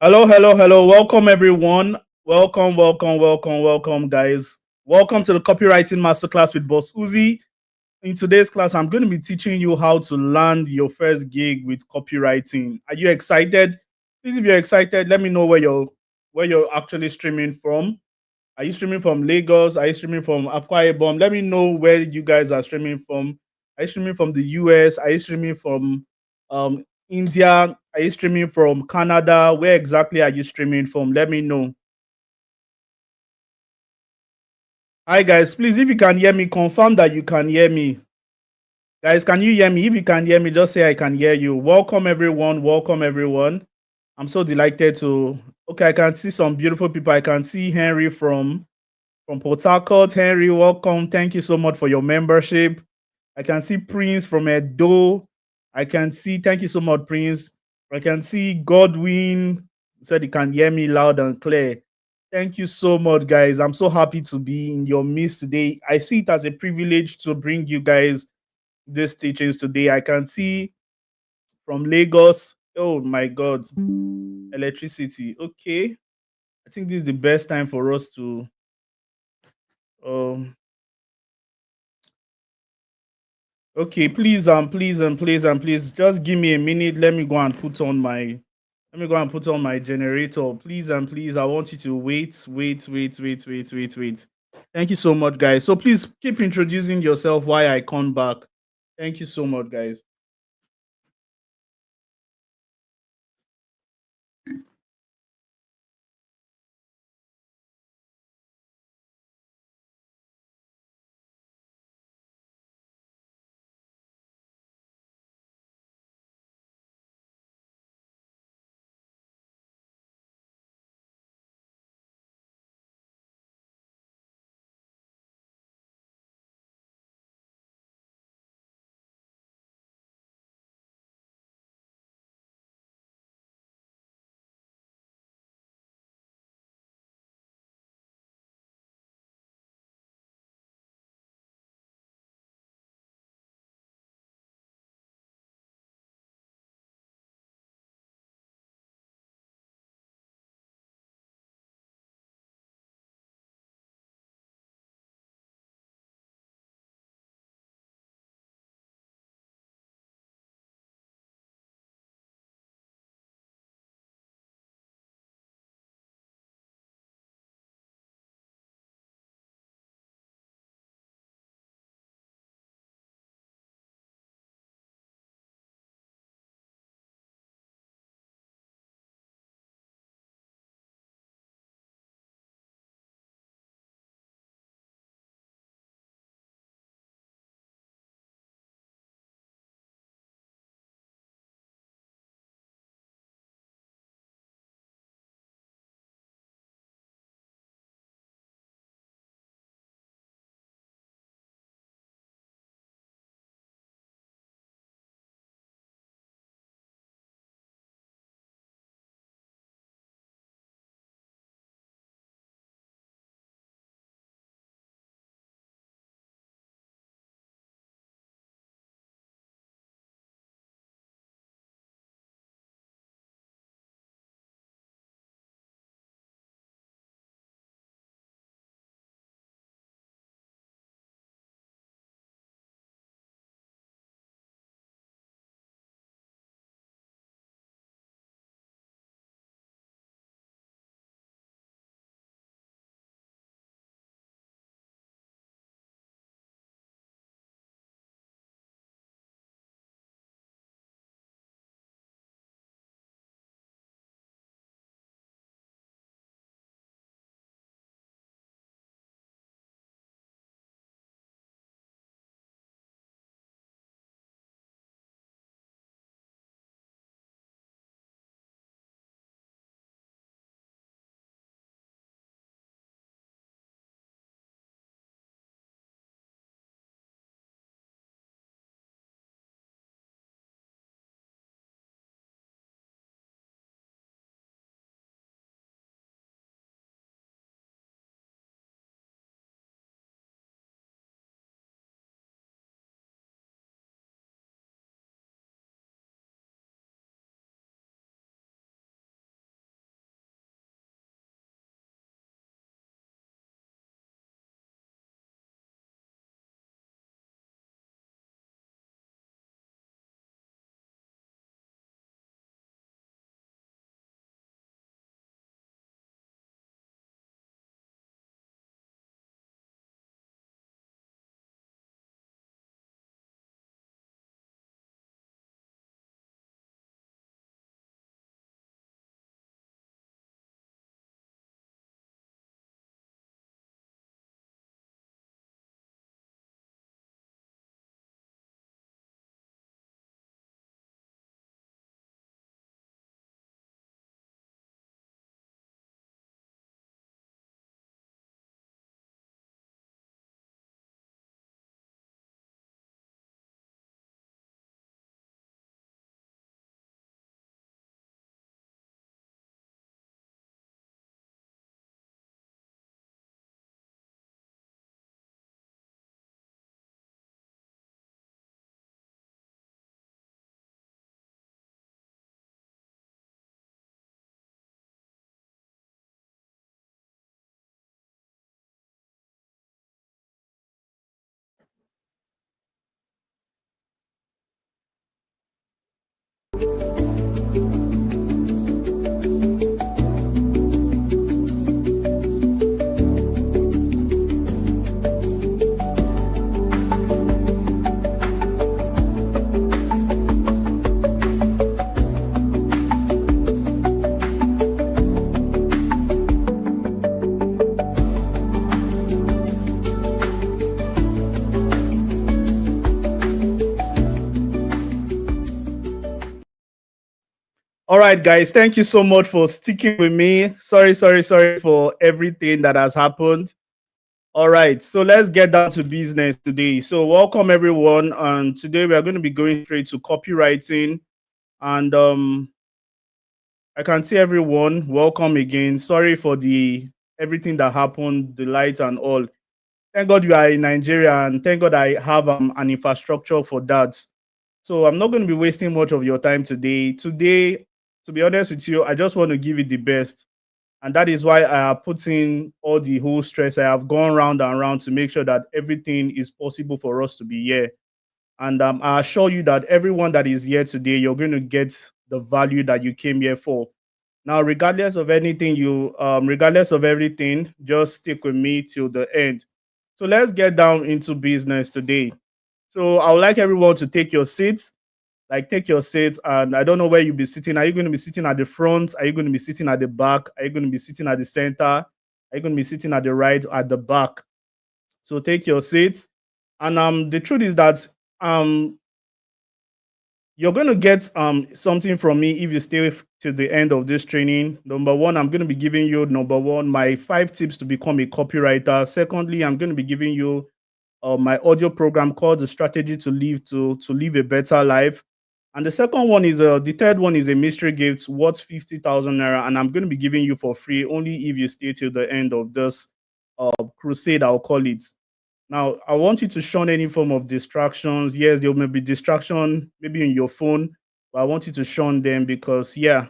Hello, hello, hello. Welcome, everyone. Welcome, welcome, welcome, welcome, guys. Welcome to the Copywriting Masterclass with Boss Uzi. In today's class, I'm going to be teaching you how to land your first gig with copywriting. Are you excited? Please, if you're excited, let me know where you're actually streaming from. Are you streaming from Lagos? Are you streaming from Akwa Ibom? Let me know where you guys are streaming from. Are you streaming from the US? Are you streaming from India? Are you streaming from Canada? Where exactly are you streaming from? Let me know. Hi guys, please, if you can hear me, confirm that you can hear me. Guys, can you hear me? If you can hear me, just say I can hear you. Welcome everyone. Welcome everyone. I'm so delighted to. Okay, I can see some beautiful people. I can see Henry from Port Harcourt. Henry, welcome. Thank you so much for your membership. I can see Prince from Edo. I can see, thank you so much, Prince. I can see Godwin said he can hear me loud and clear. Thank you so much, guys. I'm so happy to be in your midst today. I see it as a privilege to bring you guys these teachings today. I can see from Lagos. Oh my God, electricity. Okay. I think this is the best time for us to um okay, please, just give me a minute. Let me go and put on my generator. Please and please, I want you to wait. Thank you so much, guys. So please keep introducing yourself while I come back. Thank you so much, guys. All right, guys, thank you so much for sticking with me. Sorry for everything that has happened. All right, so let's get down to business today. So, welcome everyone. And today we are going to be going straight to copywriting. And I can see everyone. Welcome again. Sorry for the everything that happened, the light and all. Thank God you are in Nigeria, and thank God I have an infrastructure for that. So I'm not going to be wasting much of your time today. Today, to be honest with you, I just want to give you the best. And that is why I have put in all the whole stress. I have gone round and round to make sure that everything is possible for us to be here. And I assure you that everyone that is here today, you're going to get the value that you came here for. Now, regardless of everything, just stick with me till the end. So let's get down into business today. So I would like everyone to take your seats, take your seats, and I don't know where you'll be sitting. Are you going to be sitting at the front? Are you going to be sitting at the back? Are you going to be sitting at the center? Are you going to be sitting at the right, at the back? So take your seats. And the truth is that um you're going to get something from me if you stay to the end of this training. Number one, I'm going to be giving you my 5 tips to become a copywriter. Secondly, I'm going to be giving you my audio program called the strategy to live a better life. And the second one is the third one is a mystery gift worth 50,000 naira, and I'm going to be giving you for free only if you stay till the end of this crusade, I'll call it. Now, I want you to shun any form of distractions. Yes, there may be distraction maybe in your phone, but I want you to shun them because, yeah.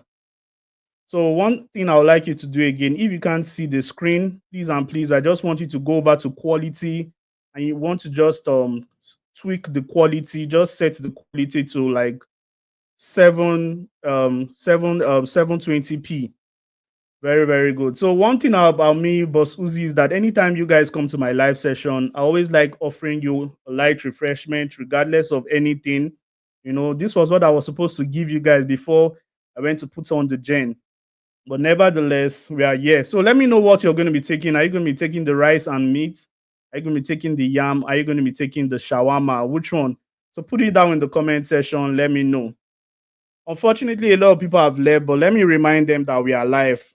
So, one thing I would like you to do again, if you can't see the screen, please and please, I just want you to go over to quality and you want to just tweak the quality, just set the quality to like 720p. Very, very good. So one thing about me, Boss Uzi, is that anytime you guys come to my live session, I always like offering you a light refreshment, regardless of anything. This was what I was supposed to give you guys before I went to put on the gen. But nevertheless, we are here. So let me know what you're going to be taking. Are you going to be taking the rice and meat? Are you going to be taking the yam? Are you going to be taking the shawarma? Which one? So put it down in the comment section. Let me know. Unfortunately, a lot of people have left, but let me remind them that we are live.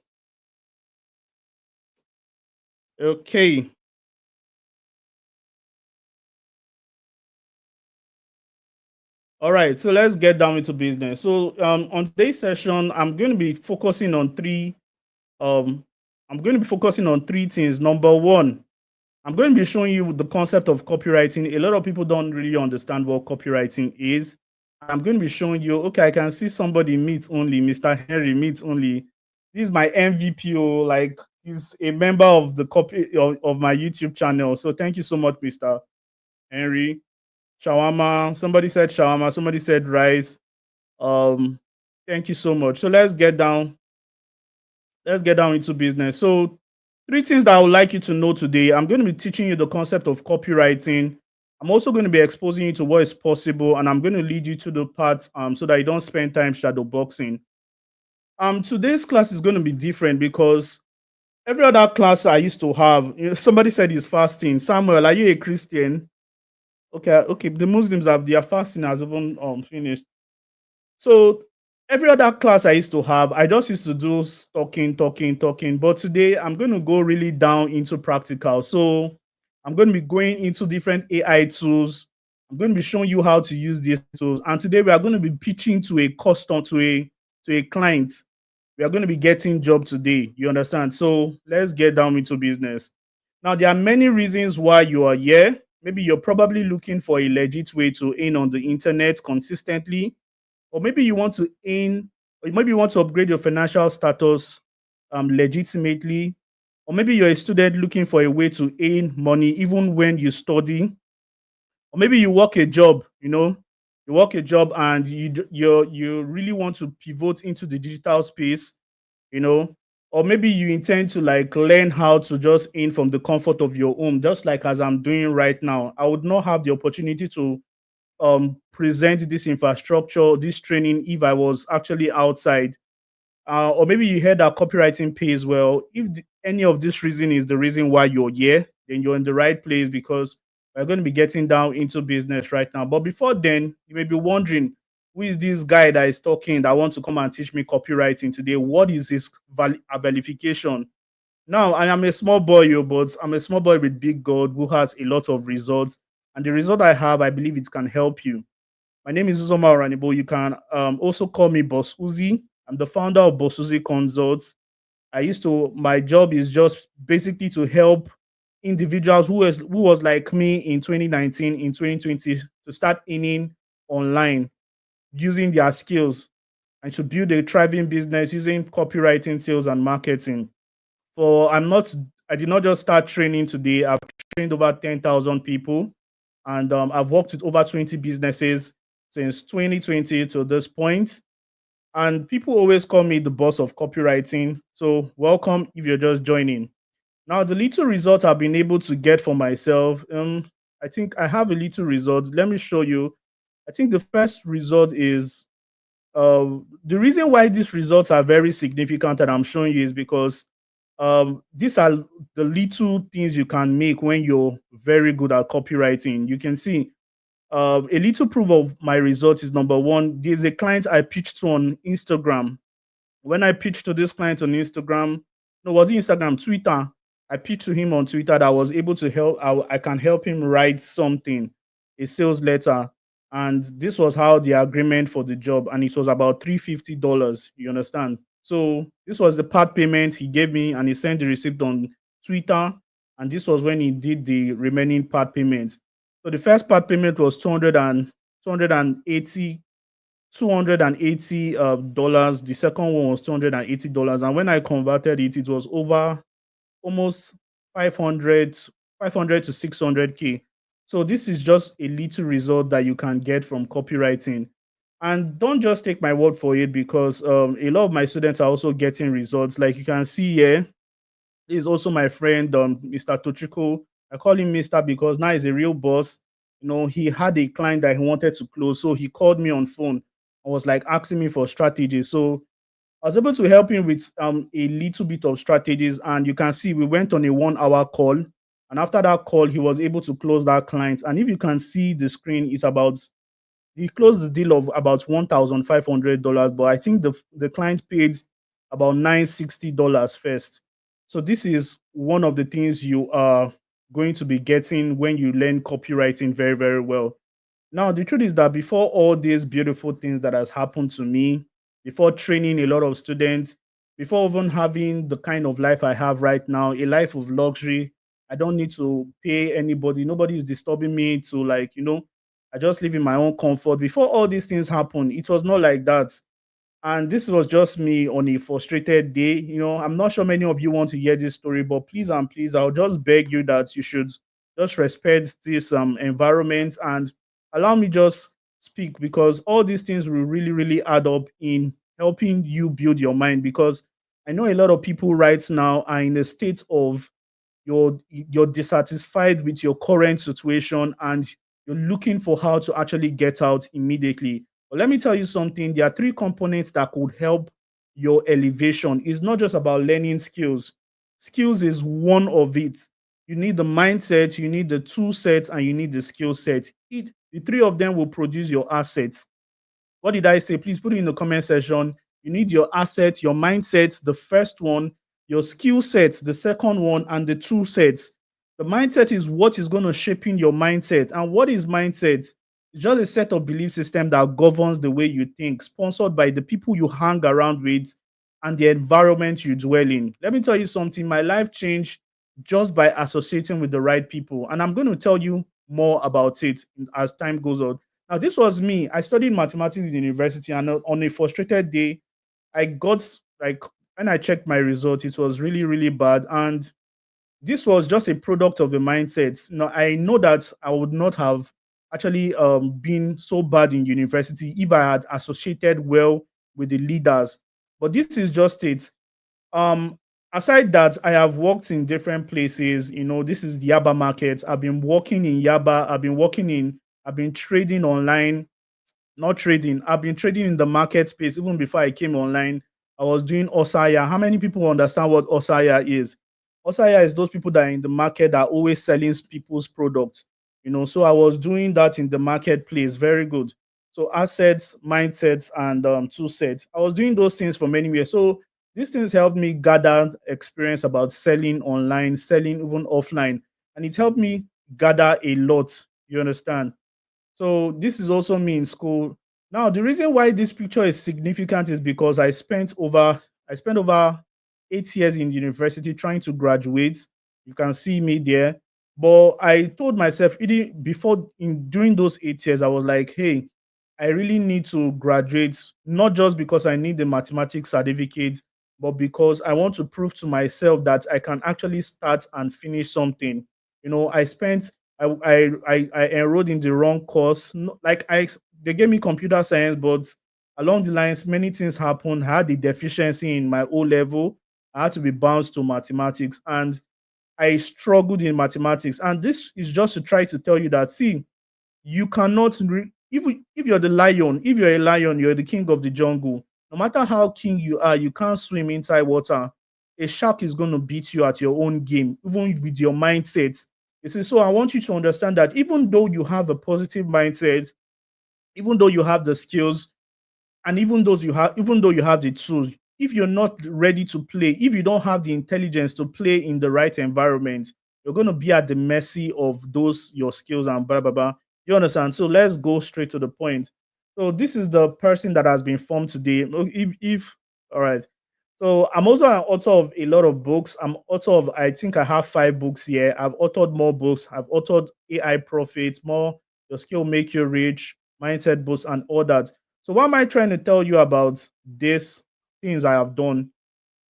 Okay. All right, so let's get down into business. So on today's session, um I'm going to be focusing on three things. Number one, I'm going to be showing you the concept of copywriting. A lot of people don't really understand what copywriting is. I'm going to be showing you, okay, I can see somebody meets only, Mr. Henry meets only. This is my MVPO, like he's a member of the of my YouTube channel. So thank you so much, Mr. Henry. Shawarma. Somebody said shawarma. Somebody said rice. Um, Thank you so much. So let's get down. Let's get down into business. So three things that I would like you to know today. I'm going to be teaching you the concept of copywriting. I'm also going to be exposing you to what is possible, and I'm going to lead you to the part so that you don't spend time shadow boxing. Today's class is going to be different because every other class I used to have, somebody said he's fasting. Samuel, are you a Christian? Okay. The Muslims have their fasting has even finished. So every other class I used to have, I just used to do talking. But today I'm going to go really down into practical. So I'm going to be going into different AI tools. I'm going to be showing you how to use these tools. And today we are going to be pitching to a customer, to a client. We are going to be getting job today. You understand? So let's get down into business. Now there are many reasons why you are here. Maybe you're probably looking for a legit way to earn on the internet consistently, or maybe you want to earn, or maybe you want to upgrade your financial status legitimately, or maybe you're a student looking for a way to earn money even when you study, or maybe you work a job, you work a job and you really want to pivot into the digital space, you know, or maybe you intend to like learn how to just earn from the comfort of your home, just like as I'm doing right now. I would not have the opportunity to present this infrastructure, this training, if I was actually outside. Or maybe you heard that copywriting pays well. If any of this reason is the reason why you're here, then you're in the right place because we're going to be getting down into business right now. But before then, you may be wondering, who is this guy that is talking that wants to come and teach me copywriting today? What is his verification? Now, I am a small boy, but I'm a small boy with big God who has a lot of results. And the result I have, I believe it can help you. My name is Uzoma Oranebo. You can also call me Boss Uzi. I'm the founder of Boss Uzi Consults. My job is just basically to help individuals who was like me in 2019, in 2020, to start earning online using their skills and to build a thriving business using copywriting, sales, and marketing. For I'm not I did not just start training today. I've trained over 10,000 people, and I've worked with over 20 businesses since 2020 to this point. And people always call me the boss of copywriting. So welcome if you're just joining. Now, the little result I've been able to get for myself, I think I have a little result. Let me show you. I think the first result is the reason why these results are very significant and I'm showing you is because these are the little things you can make when you're very good at copywriting. You can see a little proof of my results is number one. There's a client I pitched to on Instagram. When I pitched to this client on Instagram, no, was it Instagram, Twitter? I pitched to him on Twitter that I was able to help. I can help him write something, a sales letter, and this was how the agreement for the job, and it was about $350. You understand? So this was the part payment he gave me, and he sent the receipt on Twitter, and this was when he did the remaining part payment. So the first part payment was 280 dollars. The second one was $280, and when I converted it, it was over almost 500 500 to 600k. So this is just a little result that you can get from copywriting. And don't just take my word for it, because a lot of my students are also getting results. Like you can see here, he's also my friend, Mr. Tochiko. I call him Mr. because now he's a real boss. He had a client that he wanted to close, so he called me on phone and was like asking me for strategies. So I was able to help him with a little bit of strategies, and you can see we went on a 1 hour call. And after that call, he was able to close that client. And if you can see the screen, it's about he closed the deal of about $1,500, but I think the client paid about $960 first. So this is one of the things you are going to be getting when you learn copywriting very, very well. Now, the truth is that before all these beautiful things that has happened to me, before training a lot of students, before even having the kind of life I have right now, a life of luxury, I don't need to pay anybody. Nobody is disturbing me to, like, I just live in my own comfort. Before all these things happen, it was not like that. And this was just me on a frustrated day. I'm not sure many of you want to hear this story, but please and please, I'll just beg you that you should just respect this environment and allow me just speak, because all these things will really, really add up in helping you build your mind. Because I know a lot of people right now are in a state of you're dissatisfied with your current situation, and you're looking for how to actually get out immediately. But let me tell you something. There are three components that could help your elevation. It's not just about learning skills. Skills is one of it. You need the mindset, you need the tool sets, and you need the skill set. The three of them will produce your assets. What did I say? Please put it in the comment section. You need your assets, your mindset, the first one, your skill sets, the second one, and the tool sets. The mindset is what is going to shape in your mindset. And what is mindset? It's just a set of belief system that governs the way you think, sponsored by the people you hang around with and the environment you dwell in. Let me tell you something. My life changed just by associating with the right people. And I'm going to tell you more about it as time goes on. Now, this was me. I studied mathematics in university, and on a frustrated day, I got, like, when I checked my results, it was really, really bad. And this was just a product of the mindset. Now, I know that I would not have actually been so bad in university if I had associated well with the leaders. But this is just it. Um, Aside that, I have worked in different places. This is the Yaba market. I've been working in Yaba. I've been trading online, not trading. I've been trading in the market space even before I came online. I was doing Osaya. How many people understand what Osaya is? Osaya is those people that are in the market that are always selling people's products. So I was doing that in the marketplace. Very good. So assets, mindsets, and tool sets. I was doing those things for many years. So these things helped me gather experience about selling online, selling even offline, and it helped me gather a lot. You understand? So this is also me in school. Now, the reason why this picture is significant is because I spent over 8 years in university trying to graduate. You can see me there. But I told myself before in during those 8 years, I was like, hey, I really need to graduate, not just because I need the mathematics certificate, but because I want to prove to myself that I can actually start and finish something. I spent I enrolled in the wrong course. Like they gave me computer science, but along the lines, many things happened. I had the deficiency in my O level. I had to be bounced to mathematics, and I struggled in mathematics. And this is just to try to tell you that, see, you cannot if you're the lion, if you're a lion, you're the king of the jungle. No matter how king you are, you can't swim inside water. A shark is going to beat you at your own game, even with your mindset. You see, so I want you to understand that even though you have a positive mindset, even though you have the skills, and even though you have the tools, if you're not ready to play, if you don't have the intelligence to play in the right environment, you're going to be at the mercy of those your skills and blah blah blah. You understand? So let's go straight to the point. So this is the person that has been formed today. If all right. So I'm also an author of a lot of books. I'm author of, I think I have 5 books here. I've authored more books. I've authored AI Profits, more Your Skill Make You Rich, Mindset Boosts, and all that. So what am I trying to tell you about these things I have done?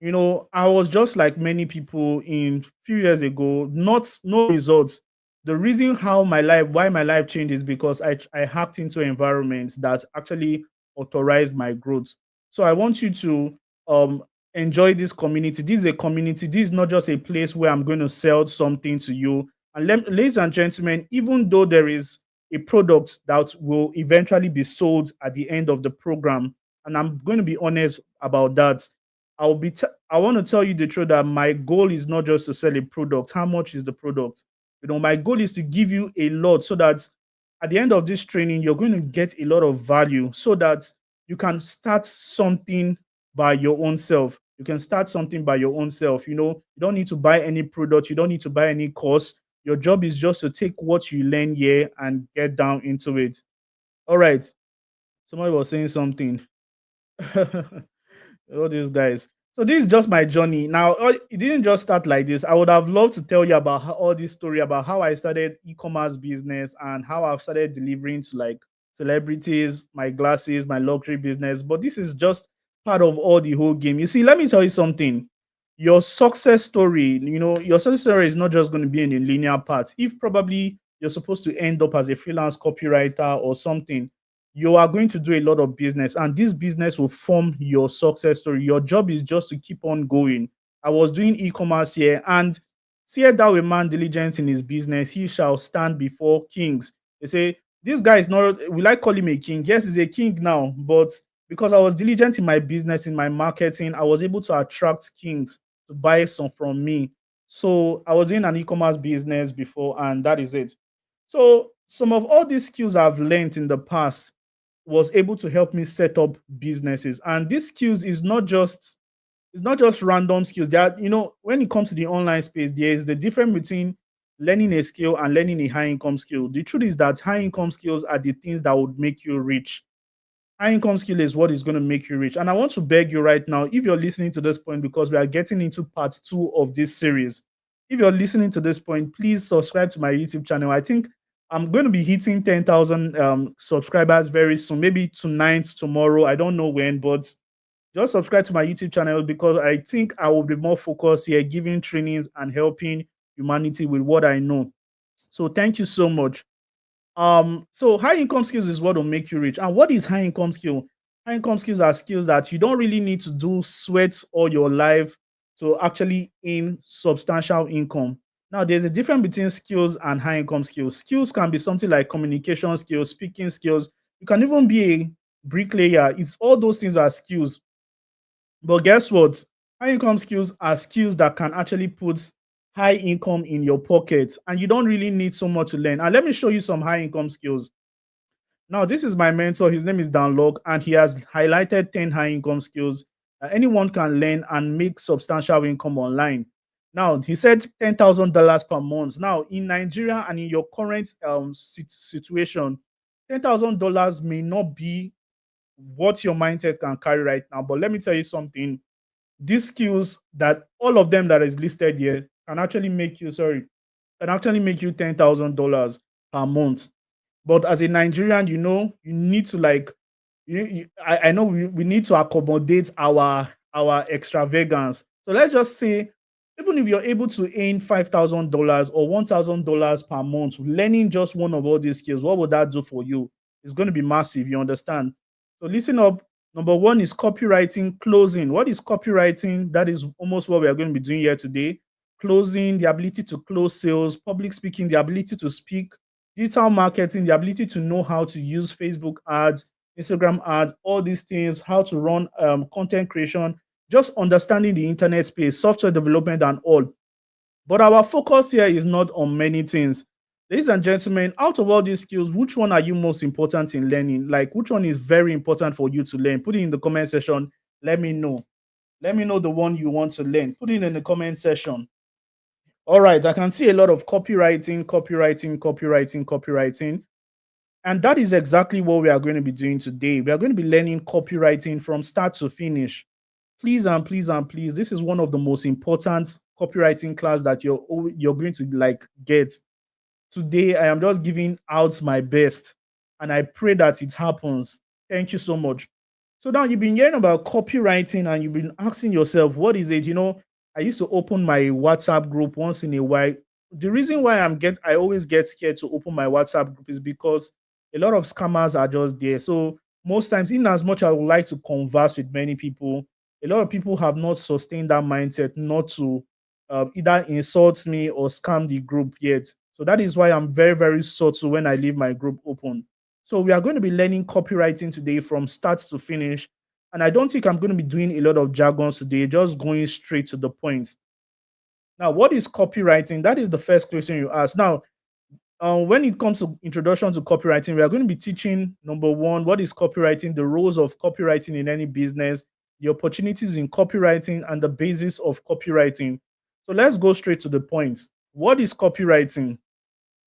I was just like many people in few years ago, not no results. The reason why my life changed is because I hacked into environments that actually authorized my growth. So I want you to um enjoy this community. This is a community. This is not just a place where I'm going to sell something to you. And ladies and gentlemen, even though there is a product that will eventually be sold at the end of the program, and I'm going to be honest about that, I want to tell you the truth that my goal is not just to sell a product. How much is the product? My goal is to give you a lot so that at the end of this training, you're going to get a lot of value so that you can start something by your own self. You can start something by your own self. You don't need to buy any product, you don't need to buy any course. Your job is just to take what you learn here and get down into it. All right. Somebody was saying something. All these guys. So this is just my journey. Now, it didn't just start like this. I would have loved to tell you about all this story about how I started e-commerce business and how I've started delivering to like celebrities, my glasses, my luxury business. But this is just part of all the whole game. You see, let me tell you something. Your success story is not just going to be in a linear path. If probably you're supposed to end up as a freelance copywriter or something, you are going to do a lot of business, and this business will form your success story. Your job is just to keep on going. I was doing e-commerce here, and see thou a man diligent in his business, he shall stand before kings. They say this guy is not, we like call him a king. Yes, he's a king now, but because I was diligent in my business, in my marketing, I was able to attract kings to buy some from me. So I was in an e-commerce business before, and that is it. So some of all these skills I've learned in the past was able to help me set up businesses. And these skills is not just random skills. When it comes to the online space, there is the difference between learning a skill and learning a high income skill. The truth is that high income skills are the things that would make you rich. High income skill is what is going to make you rich. And I want to beg you right now, if you're listening to this point, because we are getting into part 2 of this series, if you're listening to this point, please subscribe to my YouTube channel. I think I'm going to be hitting 10,000 subscribers very soon, maybe tonight, tomorrow. I don't know when, but just subscribe to my YouTube channel because I think I will be more focused here, giving trainings and helping humanity with what I know. So thank you so much. So high income skills is what will make you rich. And what is high income skill? High income skills are skills that you don't really need to do sweat all your life to actually earn substantial income. Now, there's a difference between skills and high income skills. Skills can be something like communication skills, speaking skills. You can even be a bricklayer. It's all those things are skills. But guess what? High income skills are skills that can actually put high income in your pocket, and you don't really need so much to learn. And let me show you some high income skills. Now, this is my mentor. His name is Dan Locke, and he has highlighted 10 high income skills that anyone can learn and make substantial income online. Now, he said $10,000 per month. Now, in Nigeria and in your current situation, $10,000 may not be what your mindset can carry right now. But let me tell you something, these skills that all of them that is listed here can actually make you, can actually make you $10,000 per month. But as a Nigerian, you need to like, I know we need to accommodate our extravagance. So let's just say, even if you're able to earn $5,000 or $1,000 per month, learning just one of all these skills, what would that do for you? It's going to be massive. You understand? So listen up. Number one is copywriting, closing. What is copywriting? That is almost what we are going to be doing here today. Closing, the ability to close sales, public speaking, the ability to speak, digital marketing, the ability to know how to use Facebook ads, Instagram ads, all these things, how to run content creation, just understanding the internet space, software development, and all. But our focus here is not on many things. Ladies and gentlemen, out of all these skills, which one are you most important in learning? Like, which one is very important for you to learn? Put it in the comment section. Let me know. Let me know the one you want to learn. Put it in the comment section. All right, I can see a lot of copywriting, copywriting, copywriting, copywriting. And that is exactly what we are going to be doing today. We are going to be learning copywriting from start to finish. Please and please and please, this is one of the most important copywriting class that you're going to like get. Today, I am just giving out my best, and I pray that it happens. Thank you so much. So now you've been hearing about copywriting and you've been asking yourself, what is it? I used to open my WhatsApp group once in a while. The reason why I always get scared to open my WhatsApp group is because a lot of scammers are just there. So most times, in as much I would like to converse with many people, a lot of people have not sustained that mindset not to either insult me or scam the group yet. So that is why I'm very, very subtle when I leave my group open. So we are going to be learning copywriting today from start to finish. And I don't think I'm going to be doing a lot of jargons today, just going straight to the point. Now, what is copywriting? That is the first question you ask. Now, when it comes to introduction to copywriting, we are going to be teaching number one, what is copywriting, the roles of copywriting in any business, the opportunities in copywriting, and the basis of copywriting. So let's go straight to the point. What is copywriting?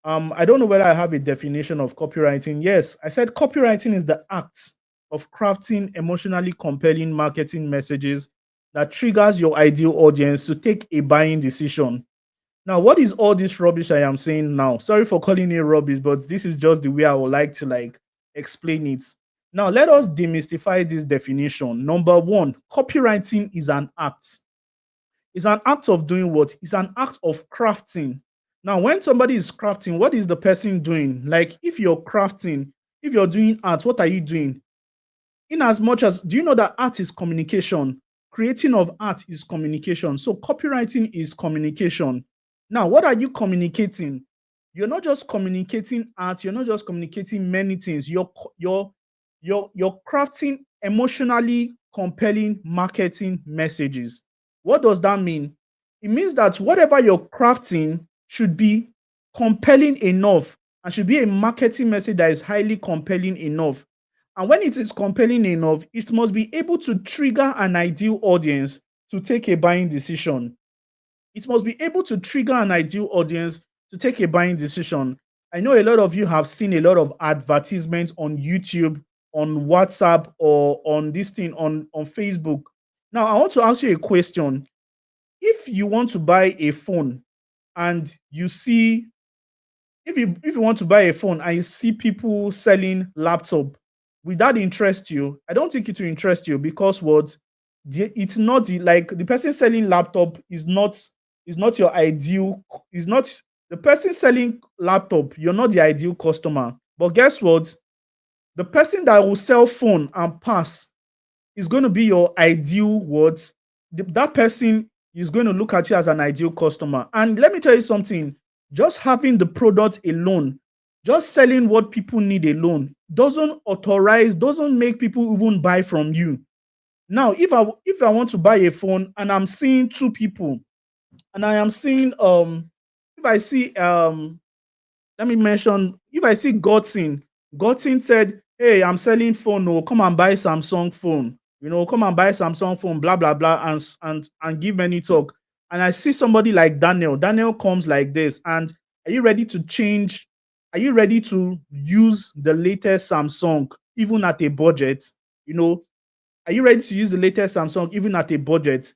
I don't know whether I have a definition of copywriting. Yes, I said copywriting is the act of crafting emotionally compelling marketing messages that triggers your ideal audience to take a buying decision. Now, what is all this rubbish I am saying now? Sorry for calling it rubbish, but this is just the way I would like to like explain it. Now, let us demystify this definition. Number one, copywriting is an act. It's an act of doing what? It's an act of crafting. Now, when somebody is crafting, what is the person doing? Like, if you're crafting, if you're doing art, what are you doing? In as much as, do you know that art is communication? Creating of art is communication. So copywriting is communication. Now, what are you communicating? You're not just communicating art, you're not just communicating many things. You're crafting emotionally compelling marketing messages. What does that mean? It means that whatever you're crafting should be compelling enough and should be a marketing message that is highly compelling enough. And when it is compelling enough, it must be able to trigger an ideal audience to take a buying decision. It must be able to trigger an ideal audience to take a buying decision. I know a lot of you have seen a lot of advertisements on YouTube, on WhatsApp, or on this thing on Facebook. Now, I want to ask you a question. If you want to buy a phone and you see, if you want to buy a phone and you see people selling laptop, will that interest you? I don't think it will interest you because what? It's not like the person selling laptop is not your ideal, is not the person selling laptop, you're not the ideal customer. But guess what? The person that will sell phone and pass is going to be your ideal what? That person is going to look at you as an ideal customer. And let me tell you something, just having the product alone, just selling what people need alone doesn't make people even buy from you. Now, if I want to buy a phone and I'm seeing two people, and I am seeing if I see let me mention, if I see Godson Gotin said, "Hey, I'm selling phone. Oh, come and buy Samsung phone. Come and buy Samsung phone. Blah blah blah, and give many talk." And I see somebody like Daniel. Daniel comes like this. And are you ready to change? Are you ready to use the latest Samsung even at a budget? You know, are you ready to use the latest Samsung even at a budget?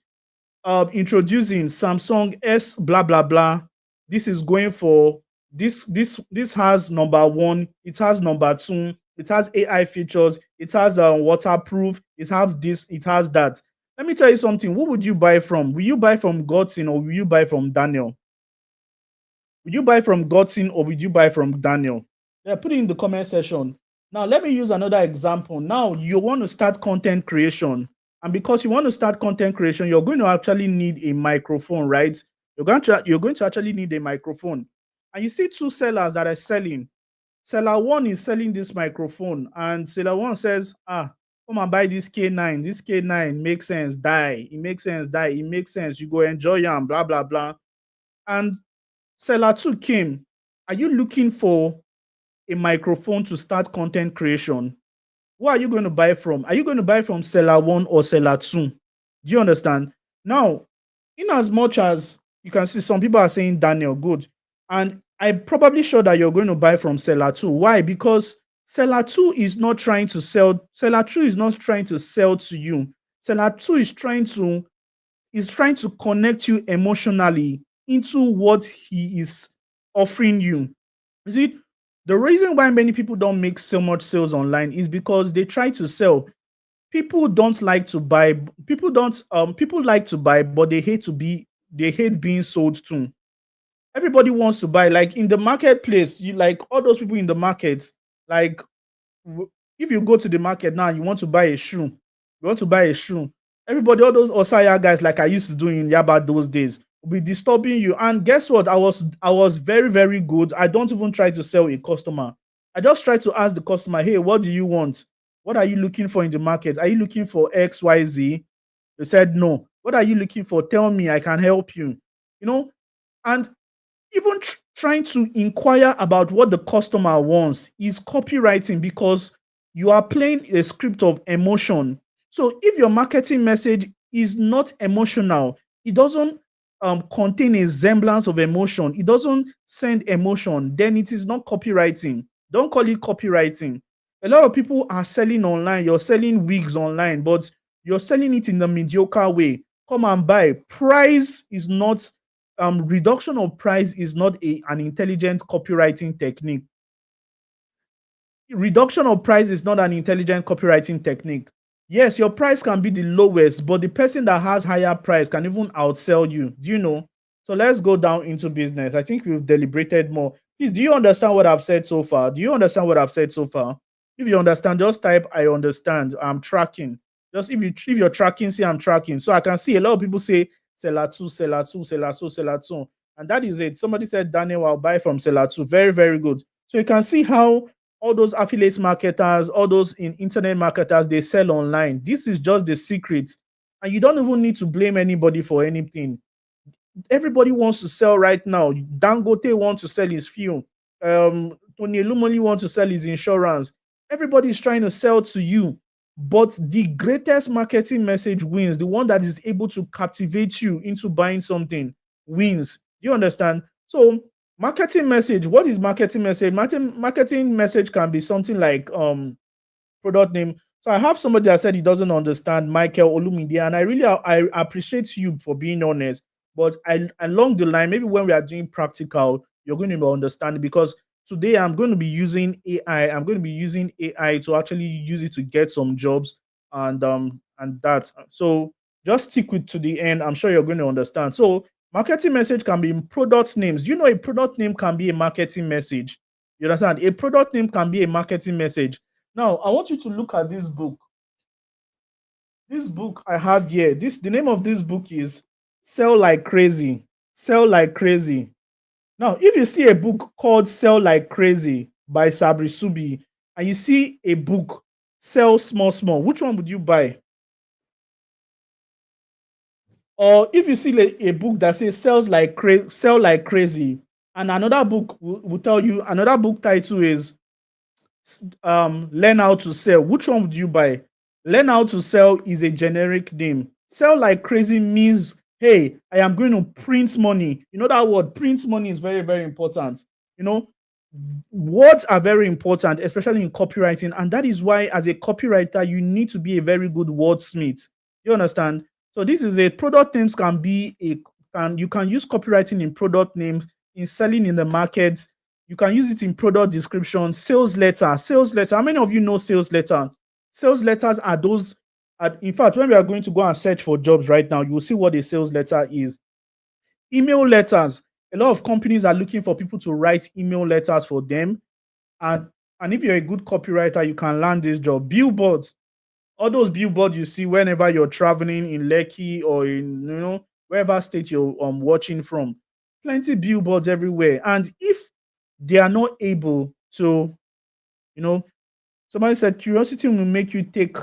Introducing Samsung S blah blah blah. This is going for this has number one, it has number two, it has AI features, it has waterproof, it has this, it has that. Let me tell you something. Who would you buy from? Will you buy from Godson or will you buy from Daniel? Will you buy from Godson or will you buy from Daniel? Yeah, put it in the comment section. Now, let me use another example. Now, you want to start content creation. And because you want to start content creation, you're going to actually need a microphone, right? You're going to actually need a microphone. And you see two sellers that are selling. Seller one is selling this microphone, and seller one says, come and buy this K9. This K9 makes sense, die. It makes sense, die. It makes sense. You go enjoy them, blah, blah, blah. And seller two came. Are you looking for a microphone to start content creation? Who are you going to buy from? Are you going to buy from seller one or seller two? Do you understand? Now, in as much as you can see, some people are saying Daniel, good. And I'm probably sure that you're going to buy from seller two. Why? Because seller two is not trying to sell, seller two is not trying to sell to you. Seller two is trying to connect you emotionally into what he is offering you. You see, the reason why many people don't make so much sales online is because they try to sell. People don't like to buy. People like to buy, but they hate being sold to. Everybody wants to buy. Like in the marketplace, you like all those people in the market, like if you go to the market now, you want to buy a shoe. You want to buy a shoe. Everybody, all those Osaya guys, like I used to do in Yaba those days, will be disturbing you. And guess what? I was very, very good. I don't even try to sell a customer. I just try to ask the customer, hey, what do you want? What are you looking for in the market? Are you looking for XYZ? They said no. What are you looking for? Tell me, I can help you. You know, and even trying to inquire about what the customer wants is copywriting, because you are playing a script of emotion. So if your marketing message is not emotional, it doesn't contain a semblance of emotion, it doesn't send emotion, then it is not copywriting. Don't call it copywriting. A lot of people are selling online. You're selling wigs online, but you're selling it in the mediocre way. Come and buy. Price is not reduction of price is not an intelligent copywriting technique. Reduction of price is not an intelligent copywriting technique. Yes, your price can be the lowest, but the person that has higher price can even outsell you. Do you know? So let's go down into business. I think we've deliberated more. Please, do you understand what I've said so far? Do you understand what I've said so far? If you understand, just type I understand. I'm tracking. Just if you're tracking, say I'm tracking. So I can see a lot of people say seller two, seller two, seller two, seller two. And that is it. Somebody said, Daniel, I'll buy from seller two. Very, very good. So you can see how all those affiliate marketers, all those internet marketers, they sell online. This is just the secret. And you don't even need to blame anybody for anything. Everybody wants to sell right now. Dangote wants to sell his fuel. Tony Lumoli wants to sell his insurance. Everybody is trying to sell to you. But the greatest marketing message wins. The one that is able to captivate you into buying something wins. Do you understand? So marketing message. What is marketing message? Marketing message can be something like product name. So I have somebody that said he doesn't understand Michael Olumide, and I appreciate you for being honest. But along the line, maybe when we are doing practical, you're going to understand, because today I'm going to be using AI. I'm going to be using AI to actually use it to get some jobs and that. So just stick with to the end. I'm sure you're going to understand. So marketing message can be in product names. You know, a product name can be a marketing message. You understand? A product name can be a marketing message. Now, I want you to look at this book. This book I have here, the name of this book is Sell Like Crazy. Sell Like Crazy. Now, if you see a book called Sell Like Crazy by Sabri Subi, and you see a book Sell Small Small, which one would you buy? Or if you see a book that says Sell Like Crazy, and another book will tell you, another book title is Learn how to sell. Which one would you buy? Learn how to sell is a generic name. Sell like crazy means, hey, I am going to print money. You know that word, print money is very, very important. You know, words are very important, especially in copywriting. And that is why, as a copywriter, you need to be a very good wordsmith. You understand? So this is a product names can be a can you can use copywriting in product names, in selling in the market. You can use it in product description, sales letter. Sales letter. How many of you know sales letter? Sales letters are those. In fact, when we are going to go and search for jobs right now, you will see what a sales letter is. Email letters. A lot of companies are looking for people to write email letters for them. And and if you're a good copywriter, you can land this job. Billboards, all those billboards you see whenever you're traveling in Lekki or in wherever state you're watching from, plenty billboards everywhere. And if they are not able to, you know, somebody said curiosity will make you take.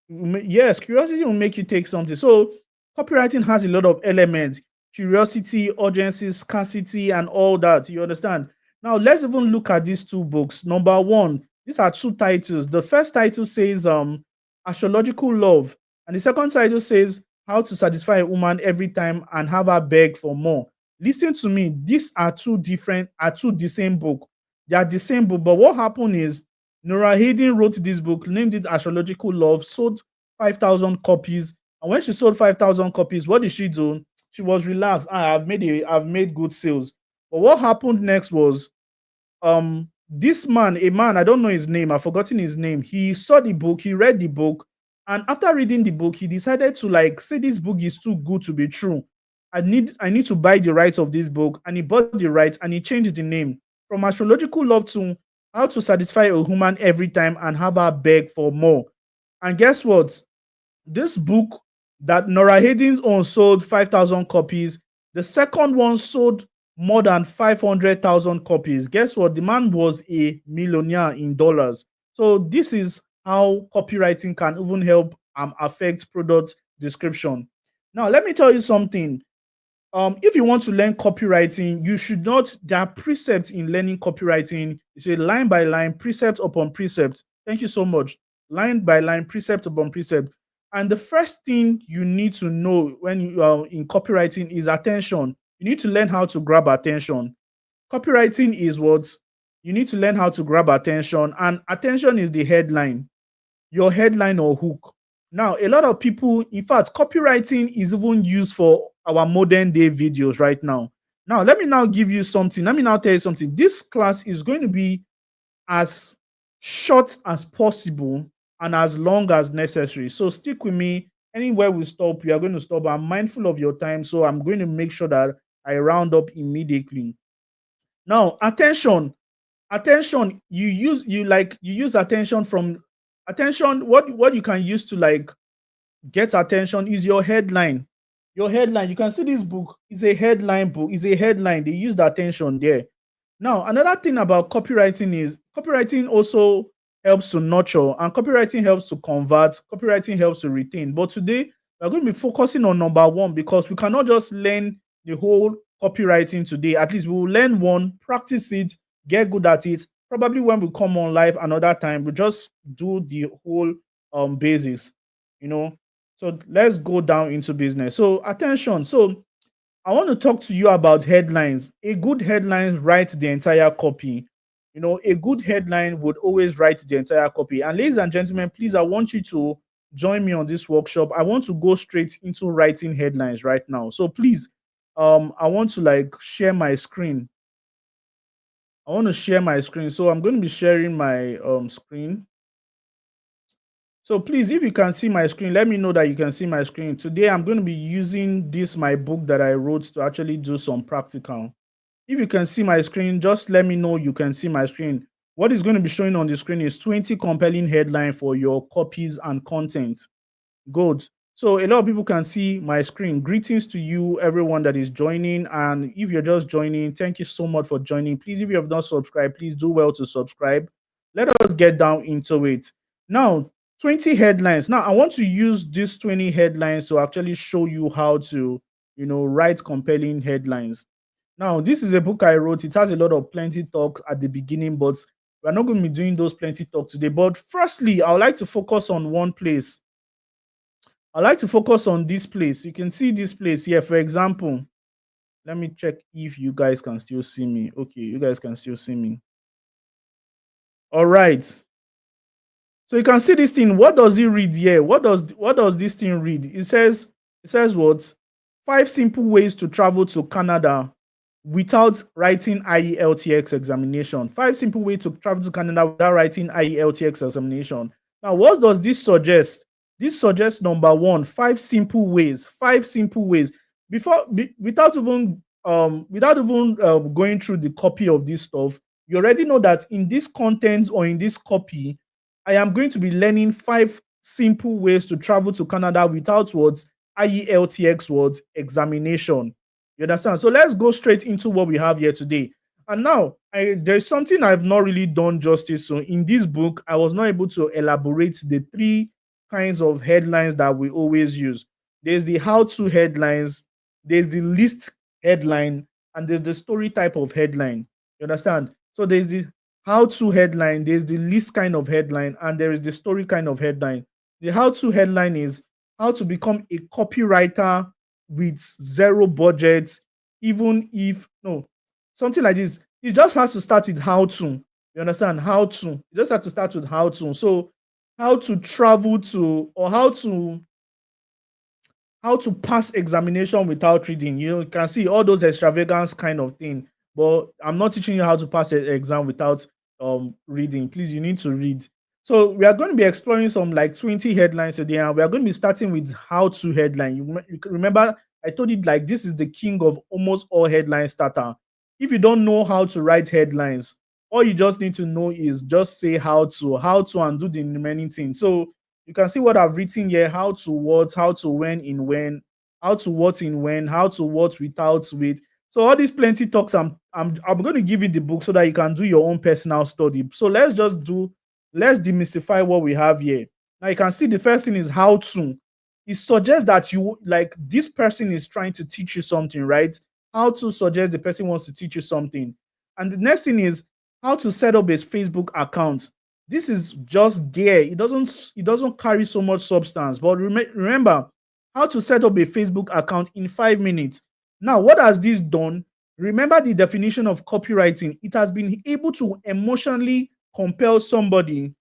Yes, curiosity will make you take something. So copywriting has a lot of elements: curiosity, urgency, scarcity, and all that. You understand? Now let's even look at these two books. Number one, these are two titles. The first title says Astrological Love, and the second title says How to Satisfy a Woman Every Time and Have Her Beg for More. Listen to me, these are two the same book. They are the same book, but what happened is Nora Hayden wrote this book, named it Astrological Love, sold 5,000 copies. And when she sold 5,000 copies, what did she do? She was relaxed. I've made good sales. But what happened next was this man, a man, I don't know his name, I've forgotten his name. He saw the book, he read the book, and after reading the book, he decided to like say this book is too good to be true. I need to buy the rights of this book, and he bought the rights and he changed the name from Astrological Love to How to Satisfy a Woman Every Time and Have Her Beg for More. And guess what? This book that Nora Hayden's own sold 5,000 copies. The second one sold more than 500,000 copies. Guess what? The man was a millionaire in dollars. So this is how copywriting can even help affect product description. Now, let me tell you something. If you want to learn copywriting, you should not. There are precepts in learning copywriting. It's a line by line, precept upon precept. Thank you so much. Line by line, precept upon precept. And the first thing you need to know when you are in copywriting is attention. You need to learn how to grab attention. Copywriting is what you need to learn how to grab attention, and attention is the headline, your headline or hook. Now, a lot of people, in fact, copywriting is even used for our modern day videos right now. Now, let me now give you something. Let me now tell you something. This class is going to be as short as possible and as long as necessary. So stick with me. Anywhere we stop, we are going to stop. I'm mindful of your time, so I'm going to make sure that I round up immediately. Now, attention, you use attention from attention. What you can use to like get attention is your headline. Your headline. You can see this book is a headline book. Is a headline. They use the attention there. Now, another thing about copywriting is copywriting also helps to nurture, and copywriting helps to convert, copywriting helps to retain. But today, we're going to be focusing on number one because we cannot just learn the whole copywriting today. At least we will learn one, practice it, get good at it. Probably when we come on live another time, we just do the whole basis, you know. So let's go down into business. So attention. So I want to talk to you about headlines. A good headline writes the entire copy. You know, a good headline would always write the entire copy. And ladies and gentlemen, please, I want you to join me on this workshop. I want to go straight into writing headlines right now. So please, I want to like share my screen. I want to share my screen. So I'm going to be sharing my screen. So please, if you can see my screen, let me know that you can see my screen. Today, I'm going to be using this, my book that I wrote to actually do some practical. If you can see my screen, just let me know you can see my screen. What is going to be showing on the screen is 20 compelling headline for your copies and content. Good. So a lot of people can see my screen. Greetings to you, everyone that is joining. And if you're just joining, thank you so much for joining. Please, if you have not subscribed, please do well to subscribe. Let us get down into it. Now, 20 headlines. Now, I want to use these 20 headlines to actually show you how to, write compelling headlines. Now, this is a book I wrote. It has a lot of plenty talk at the beginning, but We're not going to be doing those plenty talk today. But firstly, I would like to focus on one place. I like to focus on this place. You can see this place here. For example, let me check if you guys can still see me. Okay, you guys can still see me. All right. So you can see this thing. What does it read here? What does this thing read? It says what? 5 simple ways to travel to Canada without writing IELTS examination. 5 simple ways to travel to Canada without writing IELTS examination. Now, what does this suggest? This suggests number one, 5 simple ways. 5 simple ways. Without even going through the copy of this stuff, you already know that in this content or in this copy, I am going to be learning 5 simple ways to travel to Canada without what IELTS what examination. You understand? So let's go straight into what we have here today. And now, there's something I've not really done justice. So in this book, I was not able to elaborate the 3 kinds of headlines that we always use. There's the how-to headlines, there's the list headline, and there's the story type of headline. You understand? So there's the how-to headline, there's the list kind of headline, and there is the story kind of headline. The how-to headline is how to become a copywriter with zero budget, even if no, something like this. It just has to start with how to. You understand? How to. You just have to start with how to. So how to travel to, or how to pass examination without reading. You can see all those extravagance kind of thing. But I'm not teaching you how to pass an exam without reading. Please, you need to read. So we are going to be exploring some like 20 headlines today, and we are going to be starting with how to headline. You remember I told you like this is the king of almost all headline starter. If you don't know how to write headlines, all you just need to know is just say how to, and do the remaining things. So you can see what I've written here: how to what, how to when, how to what in when, how to what without with. So all these plenty talks, I'm going to give you the book so that you can do your own personal study. So let's demystify what we have here. Now you can see the first thing is how to. It suggests that you like this person is trying to teach you something, right? How to suggest the person wants to teach you something. And the next thing is how to set up a Facebook account. This is just there. It doesn't carry so much substance. But remember how to set up a Facebook account in 5 minutes. Now, what has this done? Remember the definition of copywriting. It has been able to emotionally compel somebody